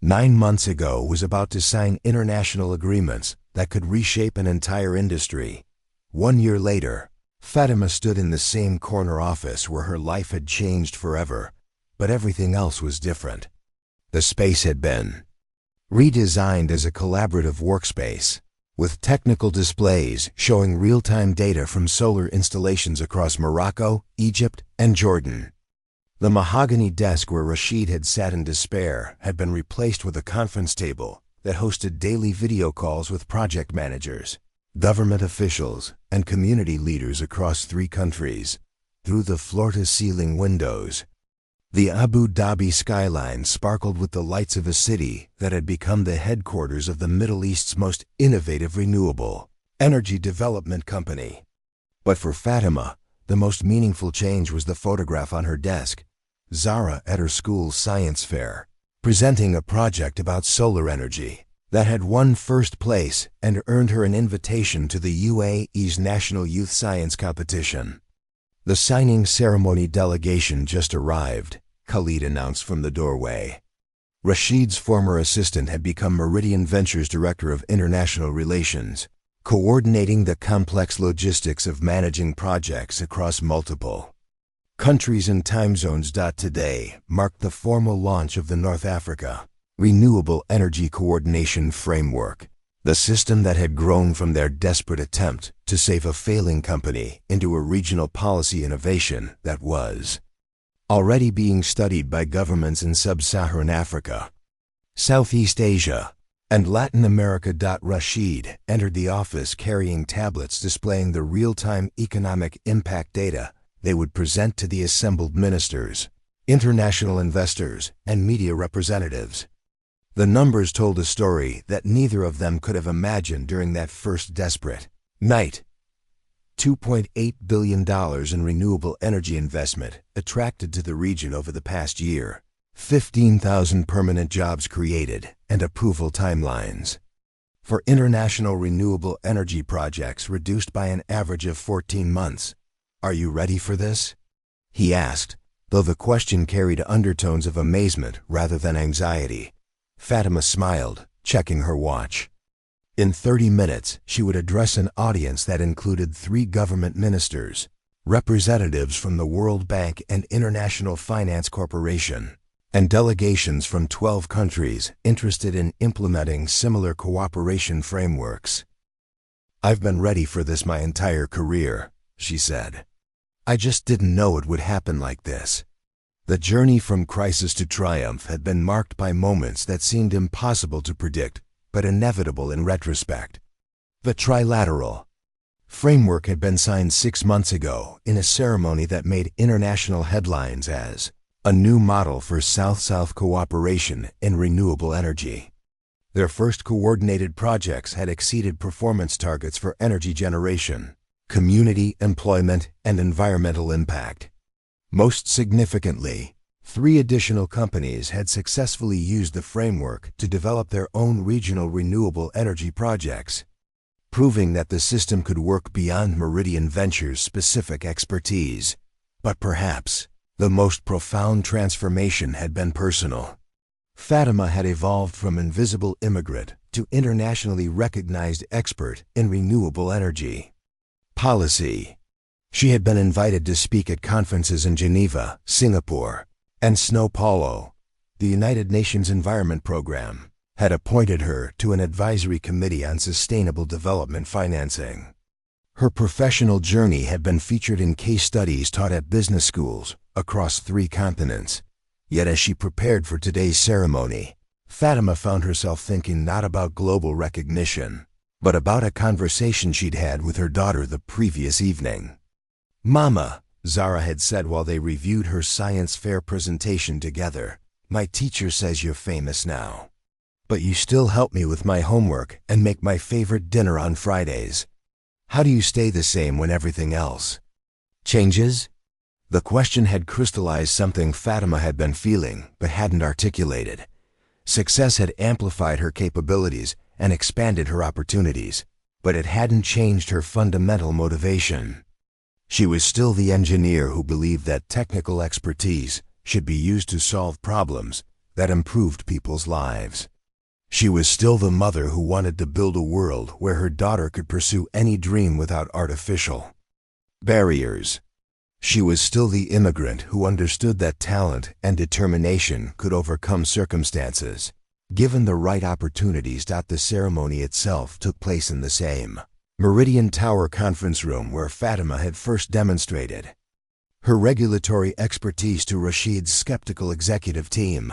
9 months ago was about to sign international agreements that could reshape an entire industry. 1 year later, Fatima stood in the same corner office where her life had changed forever, but everything else was different. The space had been redesigned as a collaborative workspace, with technical displays showing real-time data from solar installations across Morocco, Egypt, and Jordan. The mahogany desk where Rashid had sat in despair had been replaced with a conference table that hosted daily video calls with project managers, government officials, and community leaders across 3 countries. Through the floor-to-ceiling windows, the Abu Dhabi skyline sparkled with the lights of a city that had become the headquarters of the Middle East's most innovative renewable energy development company. But for Fatima, the most meaningful change was the photograph on her desk, Zara at her school's science fair, presenting a project about solar energy that had won first place and earned her an invitation to the UAE's National Youth Science Competition. The signing ceremony delegation just arrived, Khalid announced from the doorway. Rashid's former assistant had become Meridian Ventures Director of International Relations, coordinating the complex logistics of managing projects across multiple countries and time zones. Today marked the formal launch of the North Africa Renewable Energy Coordination Framework, the system that had grown from their desperate attempt to save a failing company into a regional policy innovation that was already being studied by governments in sub-Saharan Africa, Southeast Asia, and Latin America. Rashid entered the office carrying tablets displaying the real-time economic impact data they would present to the assembled ministers, international investors, and media representatives. The numbers told a story that neither of them could have imagined during that first desperate night. $2.8 billion in renewable energy investment attracted to the region over the past year, 15,000 permanent jobs created, and approval timelines for international renewable energy projects reduced by an average of 14 months. Are you ready for this? He asked, though the question carried undertones of amazement rather than anxiety. Fatima smiled, checking her watch. In 30 minutes, she would address an audience that included 3 government ministers, representatives from the World Bank and International Finance Corporation, and delegations from 12 countries interested in implementing similar cooperation frameworks. "I've been ready for this my entire career," she said. "I just didn't know it would happen like this." The journey from crisis to triumph had been marked by moments that seemed impossible to predict, but inevitable in retrospect. The trilateral framework had been signed 6 months ago in a ceremony that made international headlines as a new model for South-South cooperation in renewable energy. Their first coordinated projects had exceeded performance targets for energy generation, community employment, and environmental impact. Most significantly, 3 additional companies had successfully used the framework to develop their own regional renewable energy projects, proving that the system could work beyond Meridian Ventures' specific expertise. But perhaps the most profound transformation had been personal. Fatima had evolved from invisible immigrant to internationally recognized expert in renewable energy policy. She had been invited to speak at conferences in Geneva, Singapore, and Sao Paulo. The United Nations Environment Program had appointed her to an advisory committee on sustainable development financing. Her professional journey had been featured in case studies taught at business schools across 3 continents. Yet as she prepared for today's ceremony, Fatima found herself thinking not about global recognition, but about a conversation she'd had with her daughter the previous evening. "Mama," Zara had said while they reviewed her science fair presentation together, "my teacher says you're famous now. But you still help me with my homework and make my favorite dinner on Fridays. How do you stay the same when everything else changes?" The question had crystallized something Fatima had been feeling but hadn't articulated. Success had amplified her capabilities and expanded her opportunities, but it hadn't changed her fundamental motivation. She was still the engineer who believed that technical expertise should be used to solve problems that improved people's lives. She was still the mother who wanted to build a world where her daughter could pursue any dream without artificial barriers. She was still the immigrant who understood that talent and determination could overcome circumstances, given the right opportunities. The ceremony itself took place in the same Meridian Tower conference room where Fatima had first demonstrated her regulatory expertise to Rashid's skeptical executive team.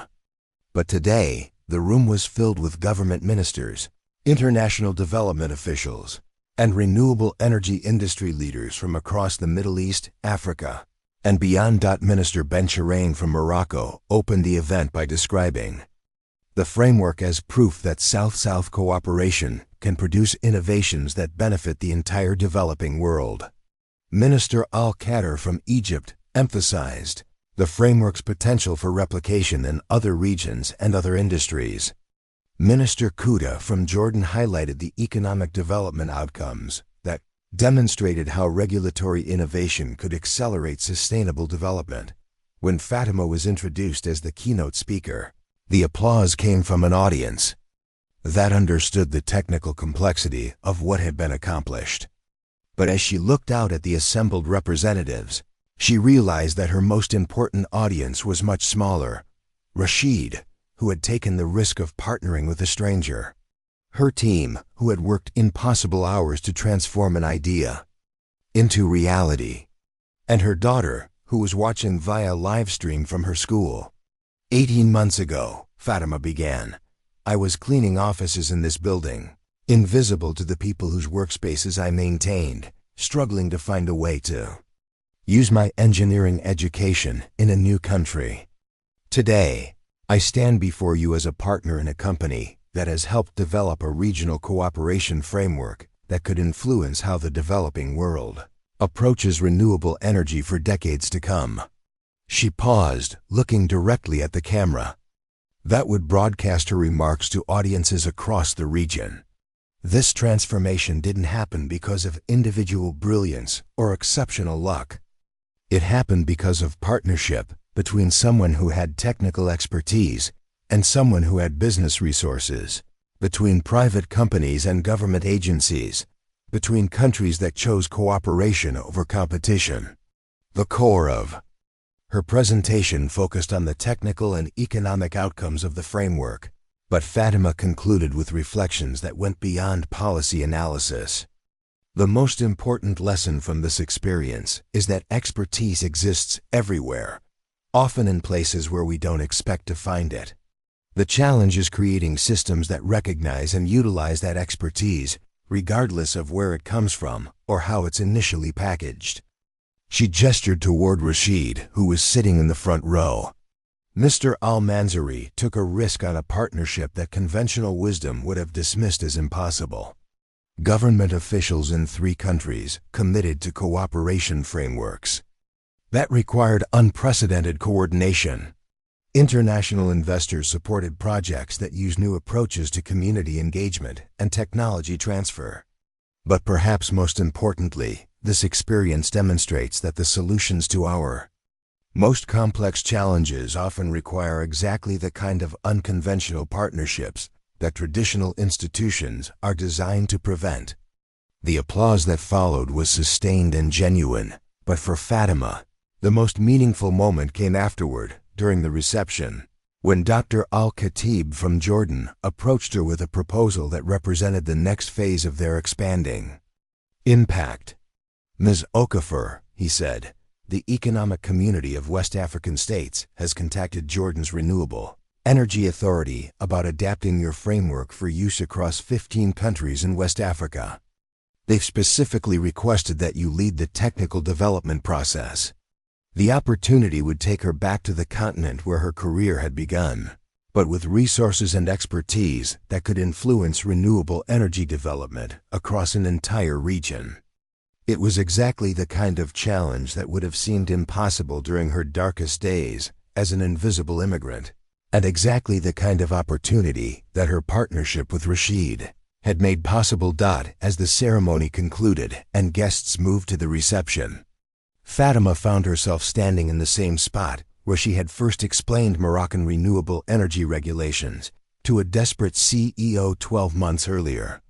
But today, the room was filled with government ministers, international development officials, and renewable energy industry leaders from across the Middle East, Africa, and beyond. Minister Ben Shirain from Morocco opened the event by describing the framework as proof that South-South cooperation can produce innovations that benefit the entire developing world. Minister Al-Qadr from Egypt emphasized the framework's potential for replication in other regions and other industries. Minister Kuda from Jordan highlighted the economic development outcomes that demonstrated how regulatory innovation could accelerate sustainable development. When Fatima was introduced as the keynote speaker, the applause came from an audience that understood the technical complexity of what had been accomplished. But as she looked out at the assembled representatives, she realized that her most important audience was much smaller: Rashid, who had taken the risk of partnering with a stranger; her team, who had worked impossible hours to transform an idea into reality; and her daughter, who was watching via live stream from her school. 18 months ago, Fatima began, I was cleaning offices in this building, invisible to the people whose workspaces I maintained, struggling to find a way to use my engineering education in a new country. Today, I stand before you as a partner in a company that has helped develop a regional cooperation framework that could influence how the developing world approaches renewable energy for decades to come. She paused, looking directly at the camera that would broadcast her remarks to audiences across the region. This transformation didn't happen because of individual brilliance or exceptional luck. It happened because of partnership between someone who had technical expertise and someone who had business resources, between private companies and government agencies, between countries that chose cooperation over competition. The core of her presentation focused on the technical and economic outcomes of the framework, but Fatima concluded with reflections that went beyond policy analysis. The most important lesson from this experience is that expertise exists everywhere, often in places where we don't expect to find it. The challenge is creating systems that recognize and utilize that expertise, regardless of where it comes from or how it's initially packaged. She gestured toward Rashid, who was sitting in the front row. Mr. Al-Mansouri took a risk on a partnership that conventional wisdom would have dismissed as impossible. Government officials in 3 countries committed to cooperation frameworks. That required unprecedented coordination. International investors supported projects that use new approaches to community engagement and technology transfer. But perhaps most importantly, this experience demonstrates that the solutions to our most complex challenges often require exactly the kind of unconventional partnerships that traditional institutions are designed to prevent. The applause that followed was sustained and genuine, but for Fatima, the most meaningful moment came afterward, during the reception, when Dr. Al-Khatib from Jordan approached her with a proposal that represented the next phase of their expanding impact. Ms. Okafor, he said, the economic community of West African states has contacted Jordan's Renewable Energy Authority about adapting your framework for use across 15 countries in West Africa. They've specifically requested that you lead the technical development process. The opportunity would take her back to the continent where her career had begun, but with resources and expertise that could influence renewable energy development across an entire region. It was exactly the kind of challenge that would have seemed impossible during her darkest days as an invisible immigrant, and exactly the kind of opportunity that her partnership with Rashid had made possible. As the ceremony concluded and guests moved to the reception, Fatima found herself standing in the same spot where she had first explained Moroccan renewable energy regulations to a desperate CEO 12 months earlier.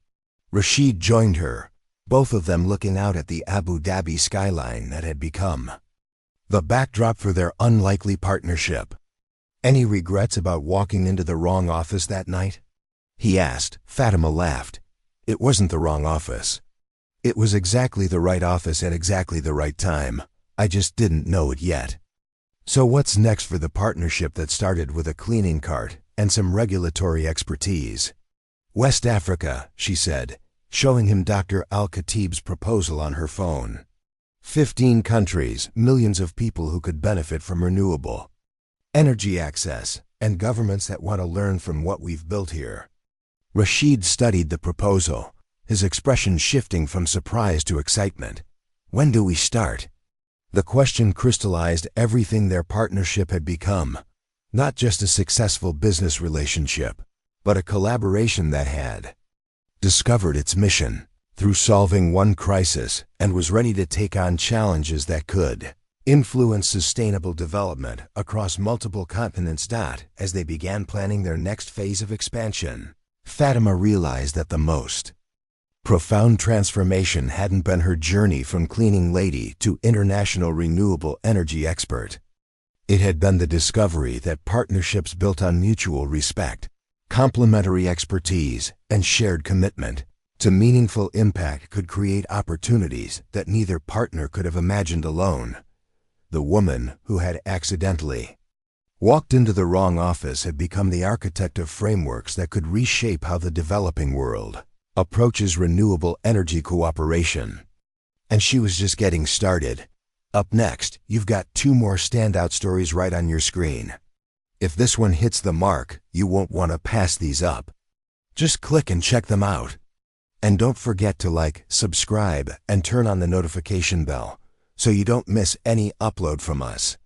Rashid joined her, both of them looking out at the Abu Dhabi skyline that had become the backdrop for their unlikely partnership. "Any regrets about walking into the wrong office that night?" he asked. Fatima laughed. "It wasn't the wrong office. It was exactly the right office at exactly the right time. I just didn't know it yet." "So what's next for the partnership that started with a cleaning cart and some regulatory expertise?" "West Africa," she said, showing him Dr. Al-Khatib's proposal on her phone. 15 countries, millions of people who could benefit from renewable energy access, and governments that want to learn from what we've built here. Rashid studied the proposal, his expression shifting from surprise to excitement. "When do we start?" The question crystallized everything their partnership had become, not just a successful business relationship, but a collaboration that had discovered its mission through solving one crisis and was ready to take on challenges that could influence sustainable development across multiple continents. As they began planning their next phase of expansion, Fatima realized that the most profound transformation hadn't been her journey from cleaning lady to international renewable energy expert. It had been the discovery that partnerships built on mutual respect, complementary expertise, and shared commitment to meaningful impact could create opportunities that neither partner could have imagined alone. The woman who had accidentally walked into the wrong office had become the architect of frameworks that could reshape how the developing world approaches renewable energy cooperation. And she was just getting started. Up next, you've got 2 more standout stories right on your screen. If this one hits the mark, you won't want to pass these up. Just click and check them out. And don't forget to like, subscribe, and turn on the notification bell so you don't miss any upload from us.